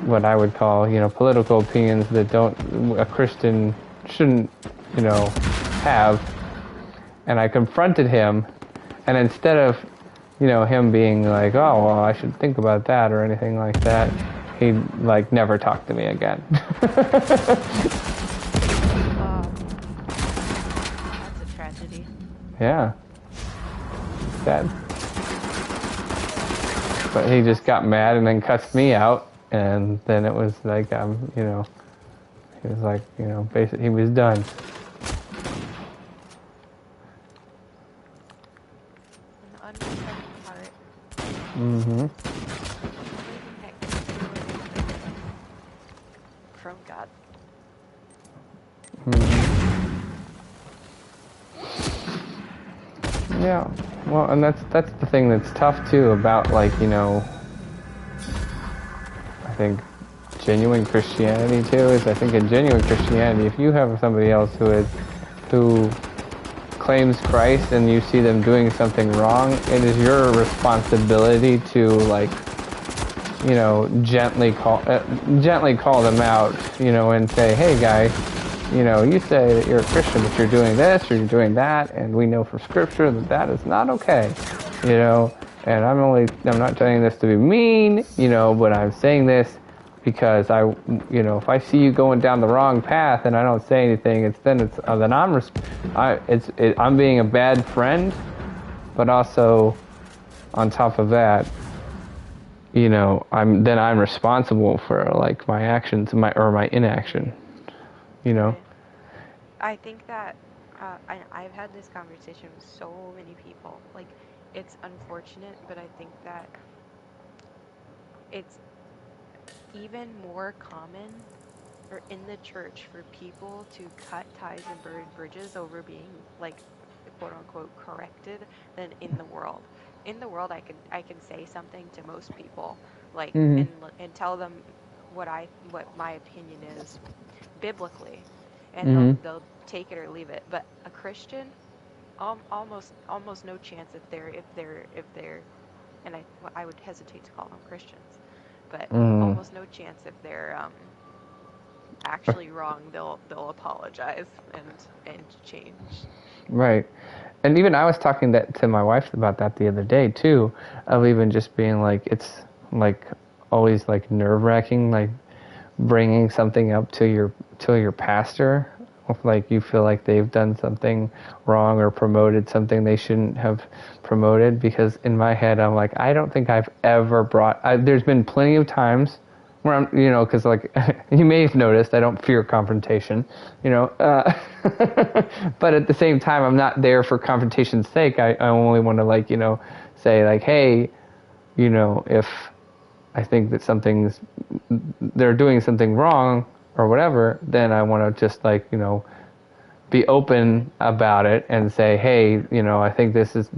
what I would call political opinions that a Christian shouldn't have. And I confronted him, and instead of, him being like, oh, well, I should think about that or anything like that, he, like, never talked to me again. That's a tragedy. Yeah. Sad. But he just got mad and then cussed me out, and then it was like, he was like, basically, he was done. Mm-hmm. From God. Mm-hmm. Yeah. Well, and that's the thing that's tough too about like I think genuine Christianity too is I think in genuine Christianity, if you have somebody else who claims Christ and you see them doing something wrong, it is your responsibility to like gently call them out, and say, hey guys, you say that you're a Christian, but you're doing this or you're doing that, and we know from Scripture that that is not okay, and I'm not telling this to be mean, but I'm saying this because if I see you going down the wrong path and I don't say anything, I'm being a bad friend, but also on top of that, I'm responsible for like my actions and my inaction, I think that I've had this conversation with so many people. Like, it's unfortunate, but I think that it's even more common or in the church for people to cut ties and burn bridges over being like quote unquote corrected than in the world. In the world, I can say something to most people, like mm-hmm. and tell them what my opinion is biblically, and Mm-hmm. they'll take it or leave it. But a Christian, almost no chance if they're and I would hesitate to call them Christians, but Mm-hmm. almost no chance if they're actually wrong, they'll apologize and change. Right. And even I was talking to my wife about that the other day too, of even just being like, it's like always like nerve-wracking, like bringing something up to your pastor, if like you feel like they've done something wrong or promoted something they shouldn't have promoted, because in my head I'm like, I don't think I've ever there's been plenty of times where I'm, you know, because like you may have noticed, I don't fear confrontation, you know, but at the same time, I'm not there for confrontation's sake. I only want to like, you know, say like, hey, you know, if I think that they're doing something wrong or whatever, then I want to just like, you know, be open about it and say, hey, you know, I think this is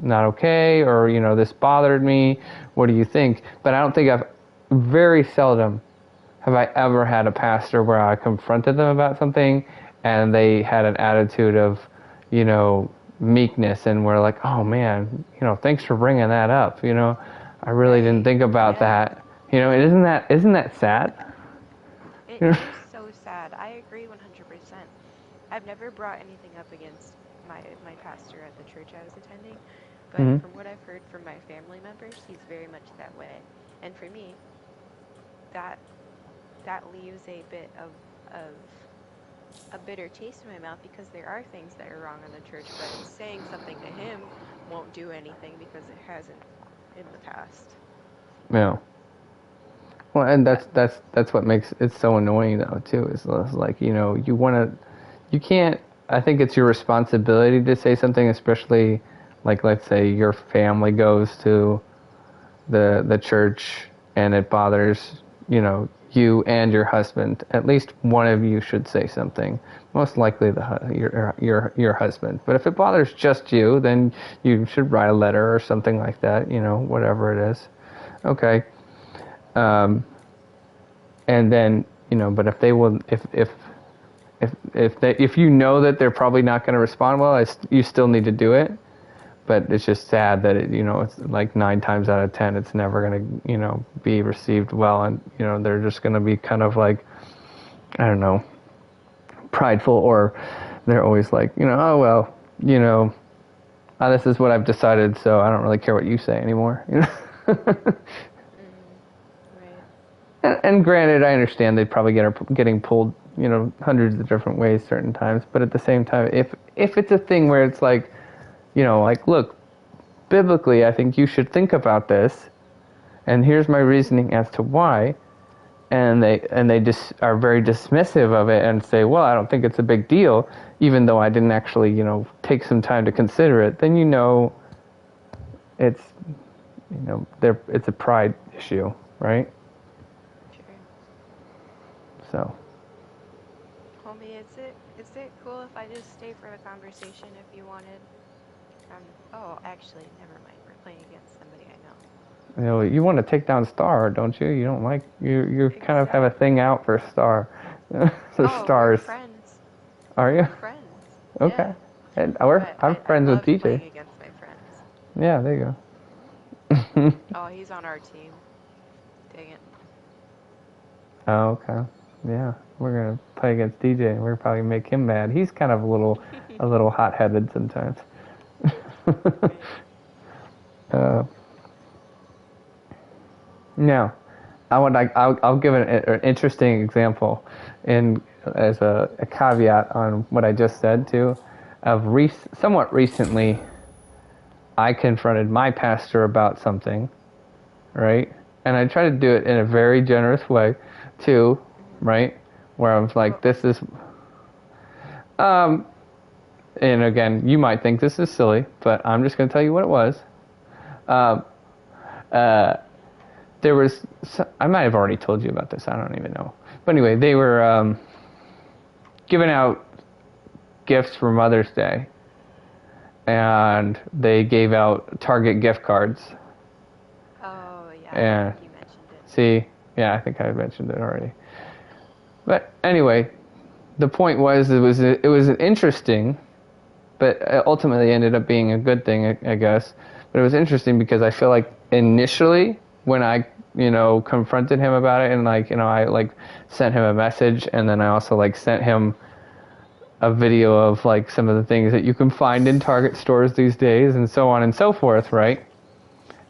not okay, or you know, this bothered me. What do you think? But I don't think very seldom have I ever had a pastor where I confronted them about something and they had an attitude of, you know, meekness and were like, oh man, you know, thanks for bringing that up. You know, I really didn't Right. think about Yeah. that. You know, isn't that sad? It You know? is so sad. I agree 100%. I've never brought anything up against my pastor at the church I was attending, but Mhm. from what I've heard from my family members, he's very much that way. And for me, that that leaves a bit of a bitter taste in my mouth because there are things that are wrong in the church, but saying something to him won't do anything because it hasn't in the past. Yeah. Well, and But that's what makes it so annoying though too. Is like, you know, you can't. I think it's your responsibility to say something, especially like let's say your family goes to the church and it bothers, you know, you and your husband. At least one of you should say something. Most likely your husband. But if it bothers just you, then you should write a letter or something like that. You know, whatever it is. Okay. Um, and then, you know, but if they will, if you know that they're probably not going to respond well, you still need to do it. But it's just sad that it, you know, it's like 9 times out of 10, it's never going to, you know, be received well, and you know, they're just going to be kind of like, I don't know, prideful, or they're always like, you know, oh well, you know, this is what I've decided, so I don't really care what you say anymore. You know. right. And granted, I understand they'd probably getting pulled, you know, hundreds of different ways certain times. But at the same time, if it's a thing where it's like, you know, like, look, biblically, I think you should think about this, and here's my reasoning as to why, and they just are very dismissive of it and say, well, I don't think it's a big deal, even though I didn't actually, you know, take some time to consider it. Then you know, it's, you know, it's a pride issue, right? Sure. So. Homie, is it cool if I just stay for the conversation if you wanted? Oh, actually, never mind. We're playing against somebody I know. You know, you want to take down Star, don't you? You don't like you kind of have a thing Exactly. out for Star, the Oh, we're stars. friends. Are you? We're friends. Okay. Yeah. And But I'm I friends with love DJ. playing against my friends. Yeah, there you go. Oh, he's on our team. Dang it. Oh, okay. Yeah, we're gonna play against DJ, and we're probably make him mad. He's kind of a little hot-headed sometimes. Right. uh, now, I'll give an interesting example, in as a caveat on what I just said too. Somewhat recently, I confronted my pastor about something, right? And I try to do it in a very generous way, too, Hmm. right? Where I was like, What was this it? is, um, and again, you might think this is silly, but I'm just going to tell you what it was. Um, uh, there was, I might have already told you about this, I don't even know. But anyway, they were giving out gifts for Mother's Day, and they gave out Target gift cards. Oh, yeah, I And think you mentioned it. see, yeah, I think I mentioned it already. But anyway, the point was it was interesting, but it ultimately ended up being a good thing, I guess. But it was interesting because I feel like initially when I, you know, confronted him about it, and like, you know, I like sent him a message, and then I also like sent him a video of like some of the things that you can find in Target stores these days, and so on and so forth, right?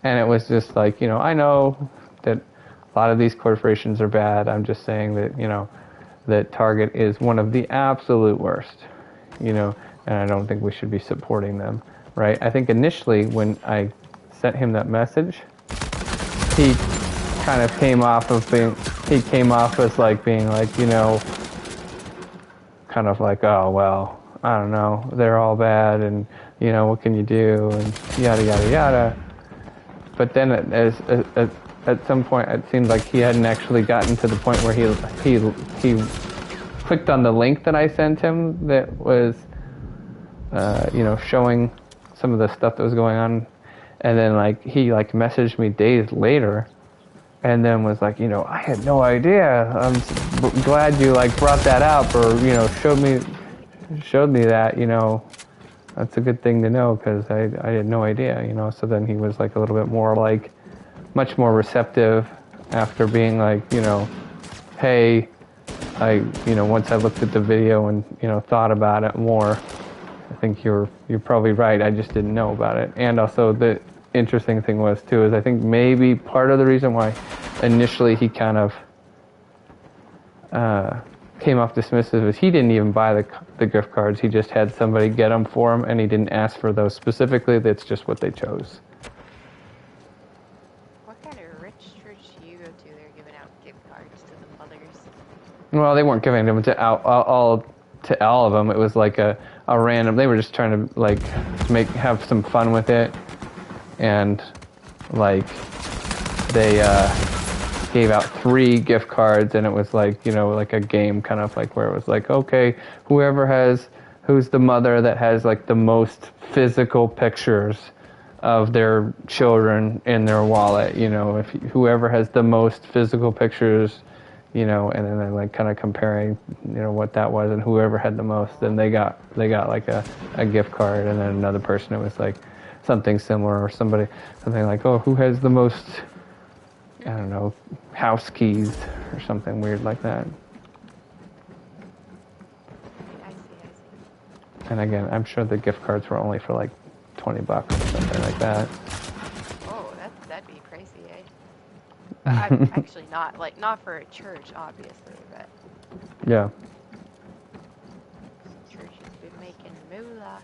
And it Right. was just like, you know, I know that a lot of these corporations are bad. I'm just saying that, you know, that Target is one of the absolute worst, you know, and I don't think we should be supporting them, right? I think initially when I sent him that message, he kind of came off of being, he came off as like being like, you know, kind of like, oh well, I don't know, they're all bad, and you know, what can you do, and yada yada yada. But then at some point, it seemed like he hadn't actually gotten to the point where he clicked on the link that I sent him that was, you know, showing some of the stuff that was going on, and then like he like messaged me days later, and then was like, you know, I had no idea. I'm glad you like brought that up, or you know, showed me that, you know. That's a good thing to know because I had no idea, you know. So then he was like a little bit more like, much more receptive after being like, you know, hey, you know, once I looked at the video and, you know, thought about it more, I think you're probably right. I just didn't know about it. And also the interesting thing was too is I think maybe part of the reason why initially he kind of came off dismissive is he didn't even buy the gift cards. He just had somebody get them for him, and he didn't ask for those specifically. That's just what they chose. What kind of rich church do you go to? They're giving out gift cards to the mothers. Well, they weren't giving them to all of them. It was like a random. They were just trying to like have some fun with it, and like they gave out 3 gift cards, and it was like, you know, like a game kind of like where it was like, okay, who's the mother that has like the most physical pictures of their children in their wallet, you know, if whoever has the most physical pictures, you know, and then they're like kind of comparing, you know, what that was, and whoever had the most, then they got like a gift card, and then another person, it was like something similar, or something like, oh, who has the most, I don't know, house keys or something weird like that. I see. And again, I'm sure the gift cards were only for like $20 or something like that. Oh, that'd be crazy, eh? I'm actually not for a church, obviously, but Yeah. church has been making moolah.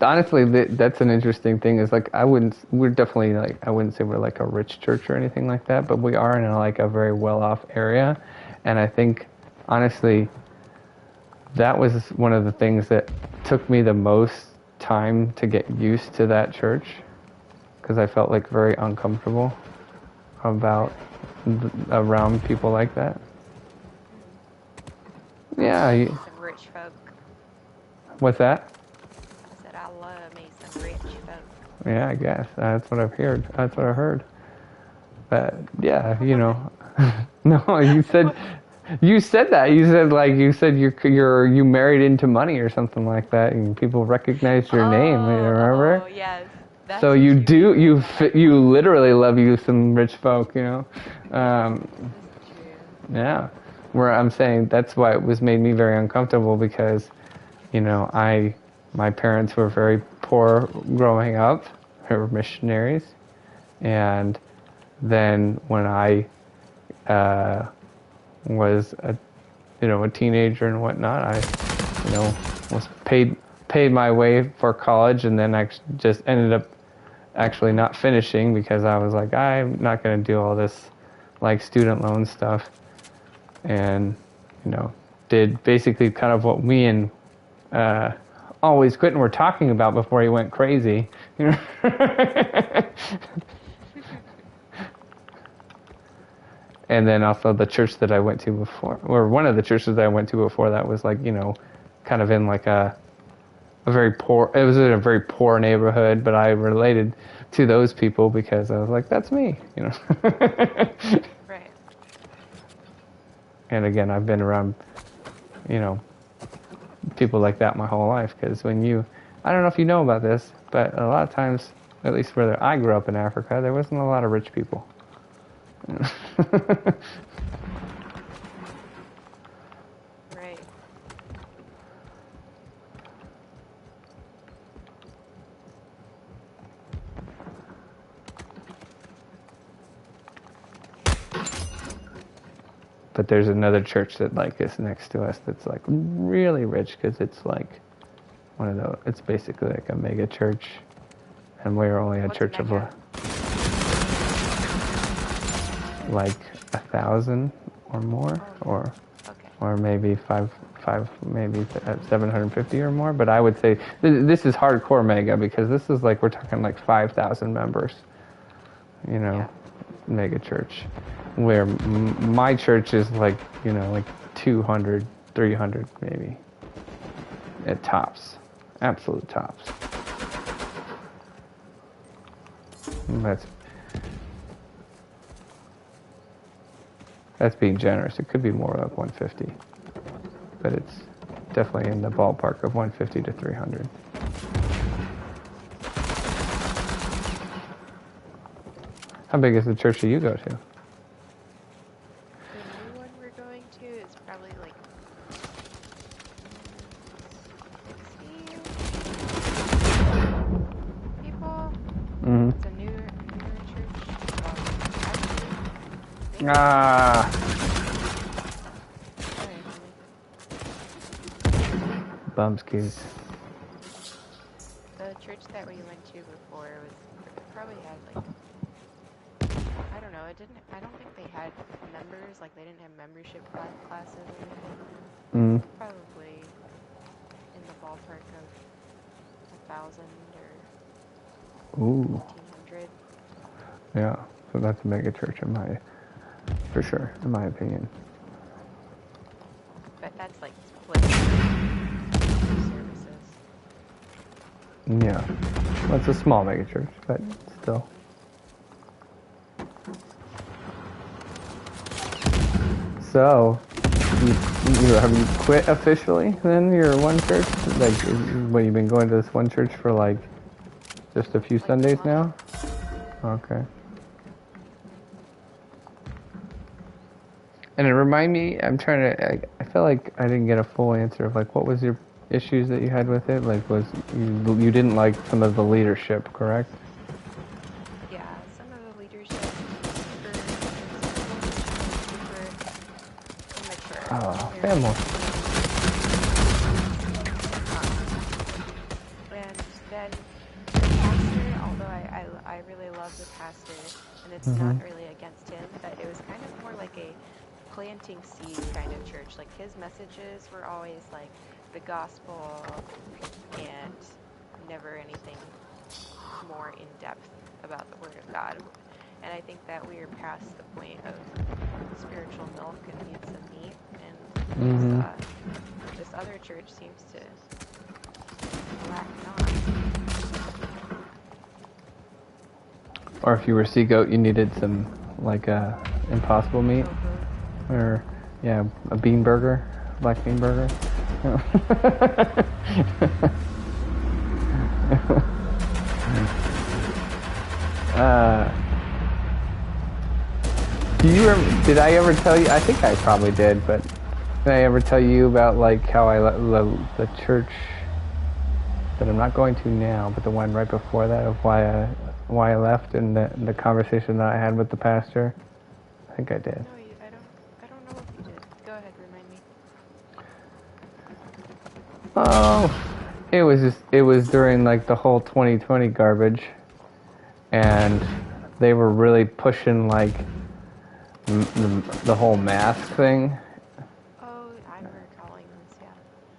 Honestly, that's an interesting thing. Is like we're definitely like, I wouldn't say we're like a rich church or anything like that, but we are in a very well-off area, and I think honestly, that was one of the things that took me the most time to get used to that church, because I felt like very uncomfortable around people like that. Yeah. Some rich folk. What's that? I said I love me some rich folk. Yeah, I guess that's what I've heard. That's what I heard. But yeah, you know, no, you said that. You said you married into money or something like that, and people recognized your name. You remember? Oh yes. That's So you do. You literally love you some rich folk. You know. This is true. Yeah. Where I'm saying that's why it was made me very uncomfortable, because, you know, my parents were very poor growing up. They were missionaries, and then when I was a teenager and whatnot, I, you know, was paid my way for college, and then I just ended up actually not finishing because I was like, I'm not going to do all this like student loan stuff, and, you know, did basically kind of what me and Always Quitting were talking about before he went crazy, you know. And then also the church that I went to before, or one of the churches that I went to before that, was like, you know, kind of in like a very poor, it was in a very poor neighborhood, but I related to those people because I was like, that's me, you know. Right. And again, I've been around, you know, people like that my whole life, because I don't know if you know about this, but a lot of times, at least where I grew up in Africa, there wasn't a lot of rich people. Right. But there's another church that like is next to us that's like really rich, because it's like it's basically like a mega church, and we're only a What's church of mega? like 1,000 or more, Oh or no. Okay. maybe maybe 750 or more. But I would say this is hardcore mega, because this is like, we're talking like 5,000 members, Yeah. mega church, where my church is like, like 200, 300 maybe at tops, absolute tops. And that's being generous. It could be more like 150, but it's definitely in the ballpark of 150 to 300. How big is the church that you go to? The new one we're going to is probably like 60 people. Mm-hmm. It's a newer church. Actually, Ah, sorry, bumskis. the church that we went to before probably had like, I don't know. I don't think they had members. Like they didn't have membership classes or anything. Mm. Probably in the ballpark of 1,000 or Ooh, 1,500. yeah. So that's a mega church for sure, in my opinion. But that's like split services. Yeah. Well, it's a small mega church, but still. So, have you quit officially then, your one church? Like, what, you've been going to this one church for like just a few Like Sundays a now? month. Okay. And it remind me, I feel like I didn't get a full answer of like, what was your issues that you had with it? Like, was you didn't like some of the leadership, correct? Yeah, some of the leadership super immature. Oh, Very family. And then the pastor, although I really love the pastor, and it's not really against him, but it was kind of more like a planting seed kind of church. Like his messages were always like the gospel and never anything more in depth about the word of God. And I think that we are past the point of spiritual milk and need some meat. And Mm-hmm. this other church seems to lack not. Or if you were sea goat, you needed some like impossible meat, or yeah, a bean burger, black bean burger. Did I ever tell you? I think I probably did, but did I ever tell you about like how I the church that I'm not going to now, but the one right before that, of why I left, and the conversation that I had with the pastor? I think I did. No, I don't know if you did. Go ahead, remind me. Oh, it was during like the whole 2020 garbage, and they were really pushing like the whole mask thing. Oh, I'm recalling this,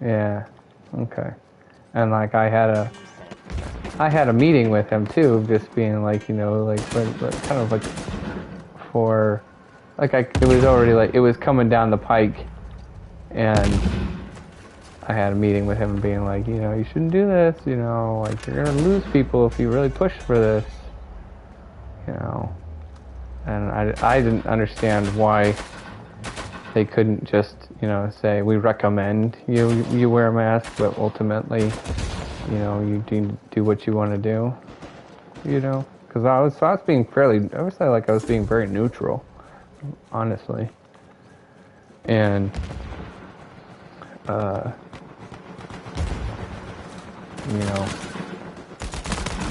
yeah. Yeah. Okay. And like I had You said, a meeting with him too, just being like, like kind of like for like it was already like it was coming down the pike, and I had a meeting with him being like, you shouldn't do this, like you're gonna lose people if you really push for this, and I didn't understand why they couldn't just, say we recommend you wear a mask, but ultimately, you do what you want to do, because I was being I was like I was being very neutral, honestly, and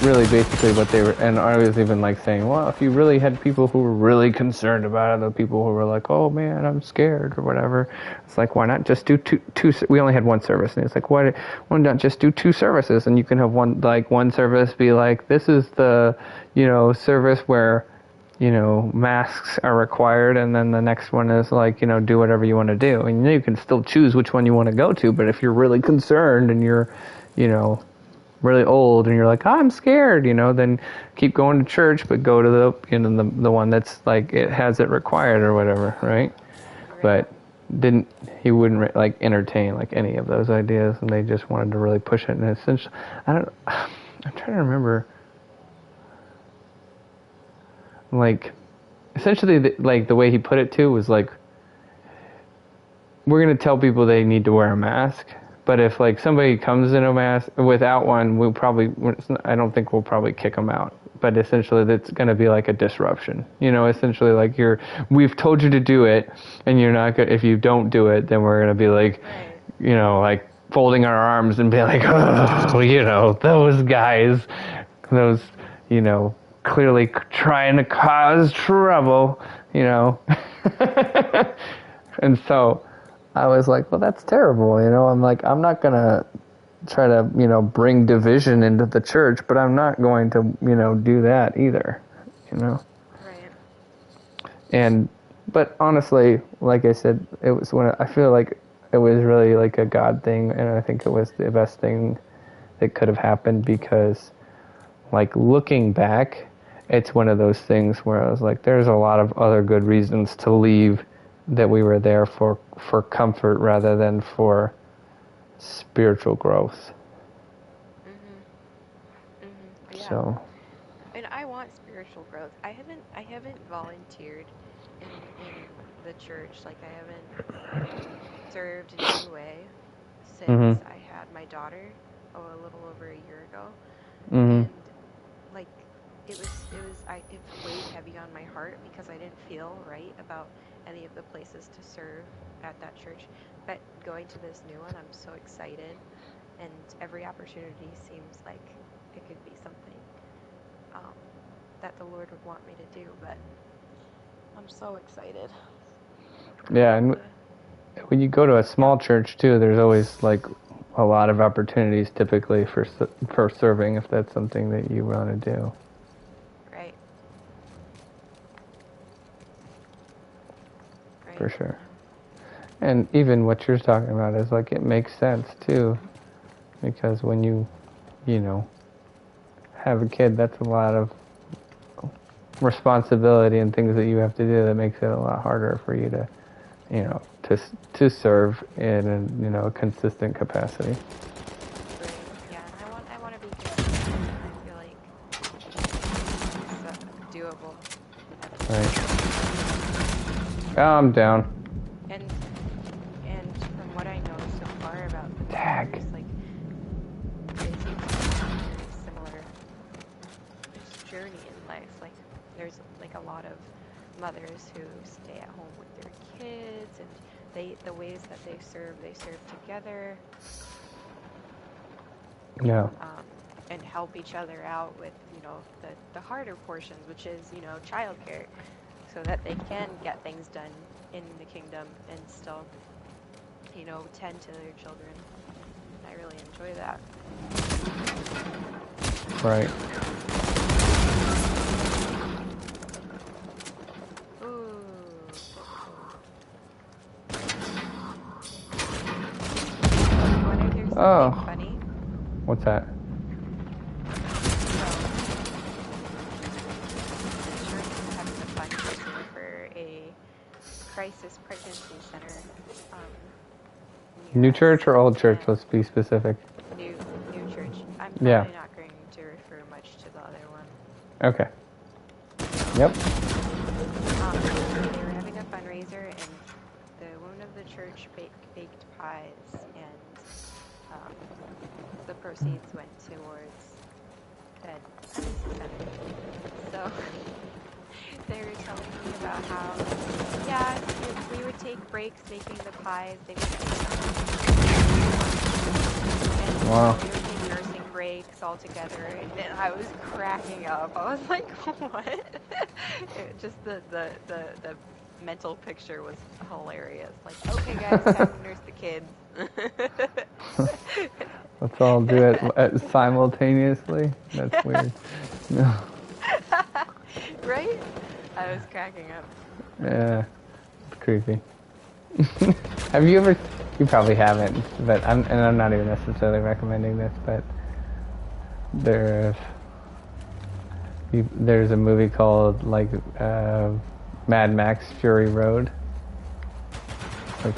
really basically what they were, and I was even like saying, well, if you really had people who were really concerned about it, the people who were like, oh man, I'm scared or whatever, it's like, why not just do two we only had one service, and it's like, why not just do two services, and you can have one service be like, this is the service where masks are required, and then the next one is like, do whatever you want to do. And you can still choose which one you want to go to, but if you're really concerned and you're, really old and you're like, I'm scared, then keep going to church, but go to the one that's like, it has it required or whatever, right? But he wouldn't like entertain like any of those ideas, and they just wanted to really push it. And essentially, I'm trying to remember, like, essentially, the way he put it too was like, we're gonna tell people they need to wear a mask, but if like somebody comes in a mask without one, I don't think we'll probably kick them out. But essentially, that's gonna be like a disruption. Essentially, like we've told you to do it, and you're not gonna. If you don't do it, then we're gonna be like, like folding our arms and be like, oh, those guys, those, clearly trying to cause trouble, and so I was like, well, that's terrible, I'm like, I'm not gonna try to, bring division into the church, but I'm not going to, do that either, Right. But honestly, like I said, it was I feel like it was really like a God thing, and I think it was the best thing that could have happened, because like looking back, it's one of those things where I was like, there's a lot of other good reasons to leave, that we were there for comfort rather than for spiritual growth. Yeah. So. And I want spiritual growth. I haven't volunteered in the church. Like, I haven't served in any way since Mm-hmm. I had my daughter, a little over a year ago. Mm-hmm. And like, it weighed heavy on my heart because I didn't feel right about any of the places to serve at that church. But going to this new one, I'm so excited, and every opportunity seems like it could be something um, that the Lord would want me to do. But I'm so excited Yeah, about and when you go to a small church too, there's always like a lot of opportunities typically for serving, if that's something that you want to do. right, For right, sure. And even what you're talking about is like, it makes sense too, because when you know, have a kid, that's a lot of responsibility and things that you have to do that makes it a lot harder for you to, to serve in a consistent capacity. right. Yeah, and I want to be consistent. I feel like it's doable. Right. Oh, I'm down. And from what I know so far about the Tag. mothers, like, they seem to have a very similar just journey in life. Like, there's like a lot of mothers who stay at home with their kids, and the ways that they serve together, Yeah. and help each other out with the harder portions, which is childcare, so that they can get things done in the kingdom and still tend to their children. I really enjoy that. Right. Ooh. You want to hear something funny? What's that? The church is having a fundraiser for a crisis pregnancy center near New us, church or old church? and Let's be specific. new church. I'm Yeah. probably not going to refer much to the other one. Okay. Yep. They were having a fundraiser, and the woman of the church baked pies, and the proceeds went towards that center. So they were telling me about how, yeah, we would take breaks making the pies. They would and Wow. we would take nursing breaks all together, and I was cracking up. I was like, what? Just the mental picture was hilarious. Like, okay, guys, time to nurse the kids. Let's all do it simultaneously. That's weird. No. Right? I was cracking up. Yeah, it's creepy. Have you ever? You probably haven't, but I'm not even necessarily recommending this, but there's there's a movie called like Mad Max Fury Road. Like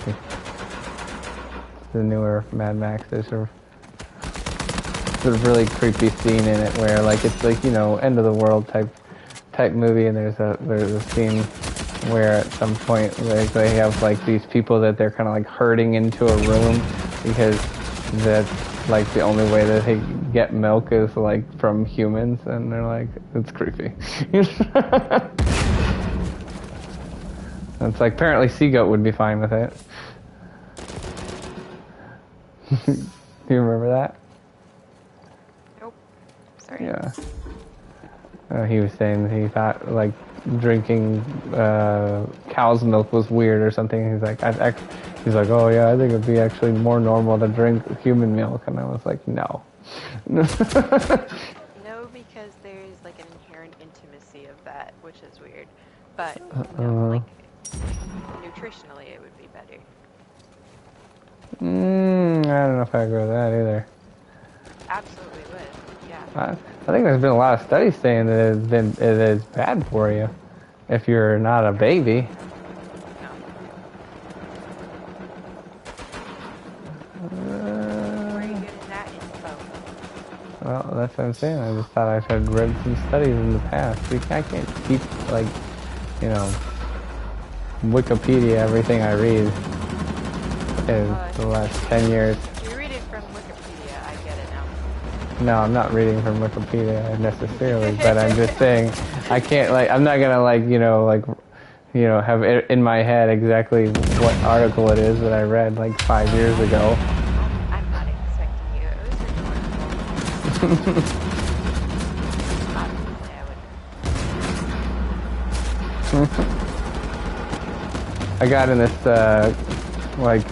the newer Mad Max. There's a sort of really creepy scene in it where like it's like, you know, end of the world type movie, and there's a scene where at some point like they have like these people that they're kind of like herding into a room because that's like the only way that they get milk is like from humans, and they're like, it's creepy. It's like apparently Seagoat would be fine with it. Do you remember that? Nope. Sorry. Yeah. He was saying he thought like drinking cow's milk was weird or something. He's like, he's like, oh yeah, I think it'd be actually more normal to drink human milk. And I was like, no. No, because there's like an inherent intimacy of that, which is weird. But no, like nutritionally, it would be better. I don't know if I agree with that either. Absolutely would. Yeah. I think there's been a lot of studies saying that it is bad for you if you're not a baby. No. Where are you getting that info? Well, that's what I'm saying. I just thought I had read some studies in the past. I can't keep, like, you know, Wikipedia everything I read in the last 10 years. If you read it from Wikipedia, I get it now. No, I'm not reading from Wikipedia necessarily, but I'm just saying I can't, like, I'm not gonna, like, have it in my head exactly what article it is that I read like 5 years ago. I'm not expecting you. It was rhetorical. I got in this like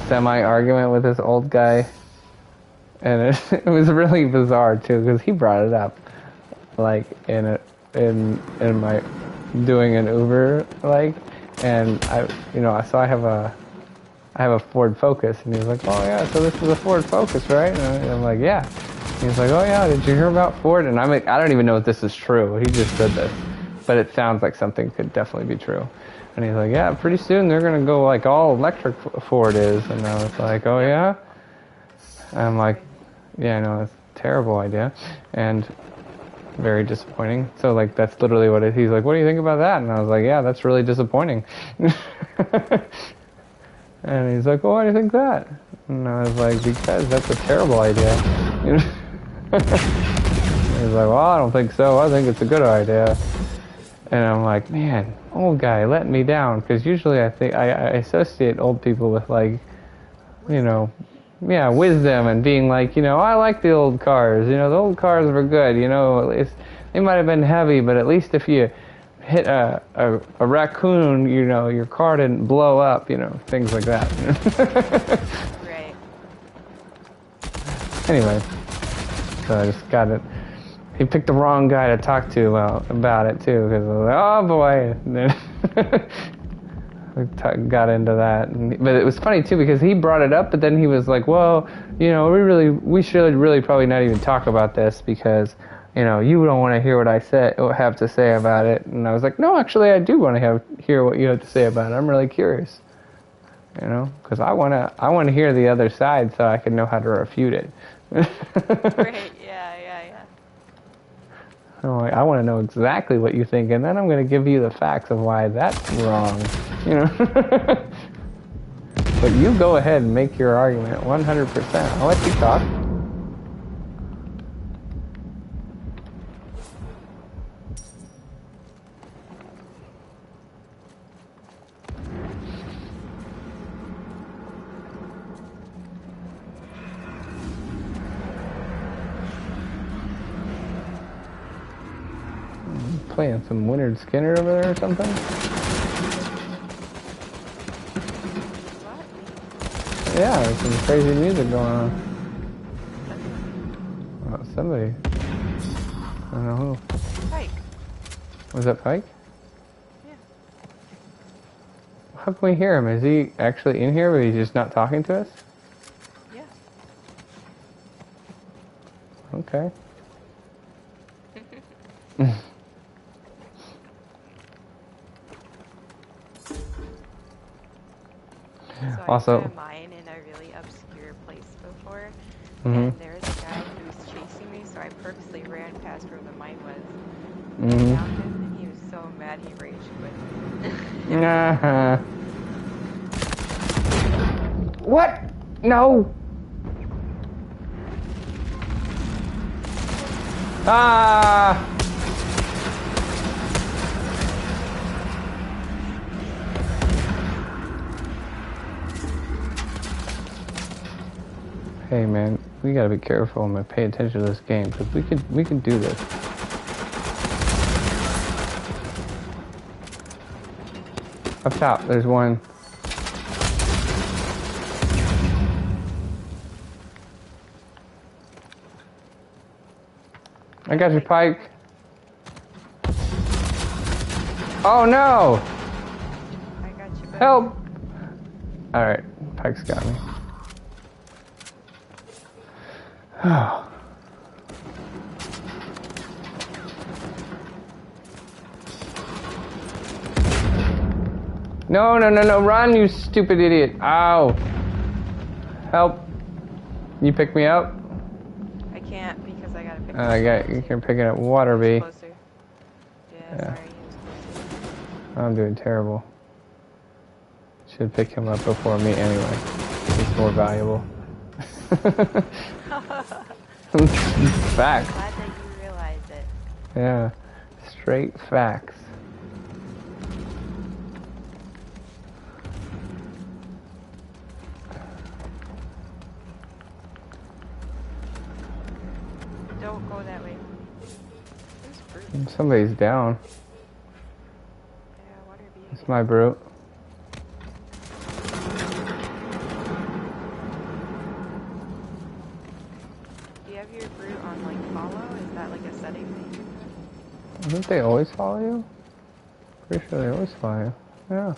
semi-argument with this old guy, and it was really bizarre too because he brought it up, like in my doing an Uber, like, and so I have a Ford Focus, and he's like, oh yeah, so this is a Ford Focus, right? And I'm like, yeah. He's like, oh yeah, did you hear about Ford? And I'm like, I don't even know if this is true. He just said this, but it sounds like something could definitely be true. And he's like, yeah, pretty soon they're gonna go like all electric. Ford is, and I was like, oh yeah. And I'm like, yeah, no, it's a terrible idea, and very disappointing. So like that's literally what it. He's like, what do you think about that? And I was like, yeah, that's really disappointing. And he's like, well, why do you think that? And I was like, because that's a terrible idea. He's like, well, I don't think so. I think it's a good idea. And I'm like, man, old guy, letting me down. Because usually I think I associate old people with like, wisdom and being like, I like the old cars. The old cars were good. They might have been heavy, but at least if you hit a raccoon, your car didn't blow up. Things like that. Right. Anyway, so I just got it. He picked the wrong guy to talk to about it too, because I was like, oh boy. And then got into that, but it was funny too because he brought it up, but then he was like, well, we should really probably not even talk about this because you don't want to hear what I have to say about it. And I was like, no, actually I do want to hear what you have to say about it. I'm really curious, because I want to hear the other side so I can know how to refute it. Right. Yeah. I want to know exactly what you think, and then I'm going to give you the facts of why that's wrong. But you go ahead and make your argument 100%. I'll let you talk. Playing some Leonard Skinner over there or something? What? Yeah, there's some crazy music going on. Oh, somebody. I don't know who. Pike. Was that Pike? How can we hear him? Is he actually in here, but he's just not talking to us? Yeah. Okay. So I put a Also, mine in a really obscure place before, mhm, and there was a guy who was chasing me, so I purposely ran past where the mine was. I mhm. found him, and he was so mad he rage quit. Nah. What? No. Ah. Hey man, we gotta be careful and pay attention to this game because we can do this. Up top, there's one. I got your Pike. Oh no! I got you, buddy. Help! Alright, Pike's got me. Oh. No, no, no, no, run, you stupid idiot. Ow. Help. You pick me up? I can't because I gotta pick I got you can pick it up water, He B. was closer. Yeah, Yeah. sorry, he was closer. I'm doing terrible. Should pick him up before me anyway. He's more valuable. Facts. Glad that you realize it. Yeah. Straight facts. Don't go that way. Who's brute? Somebody's down. Yeah, water be It's again. my brute. Do you have your brute on like follow? Is that like a setting thing? Don't they always follow you? Pretty sure they always follow you. Yeah.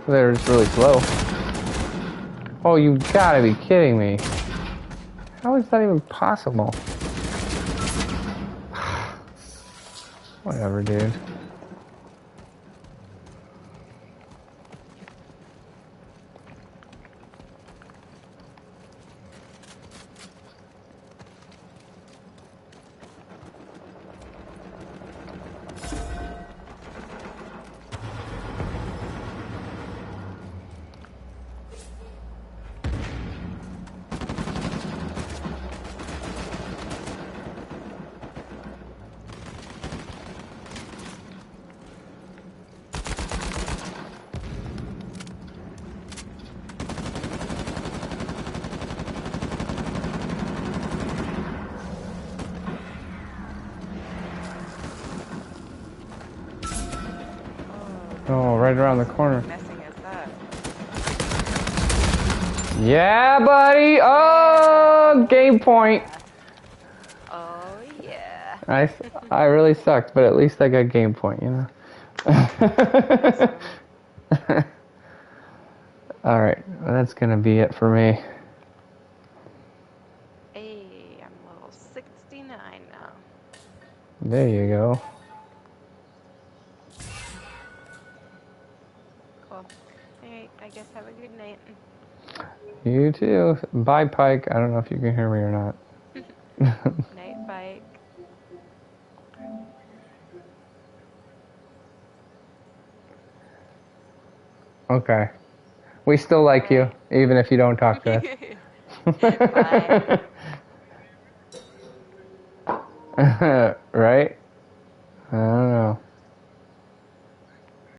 They're just really slow. Oh, you gotta be kidding me. How is that even possible? Whatever, dude. Oh, right around the corner. Messing us up. Yeah, buddy. Oh, game point. Oh yeah. I really sucked, but at least I got game point, you know. Awesome. All right, well, that's gonna be it for me. Hey, I'm level 69 now. There you go. Cool. Alright, I guess have a good night. You too. Bye, Pike. I don't know if you can hear me or not. Night bike. Okay. We still like you, even if you don't talk to us. Bye.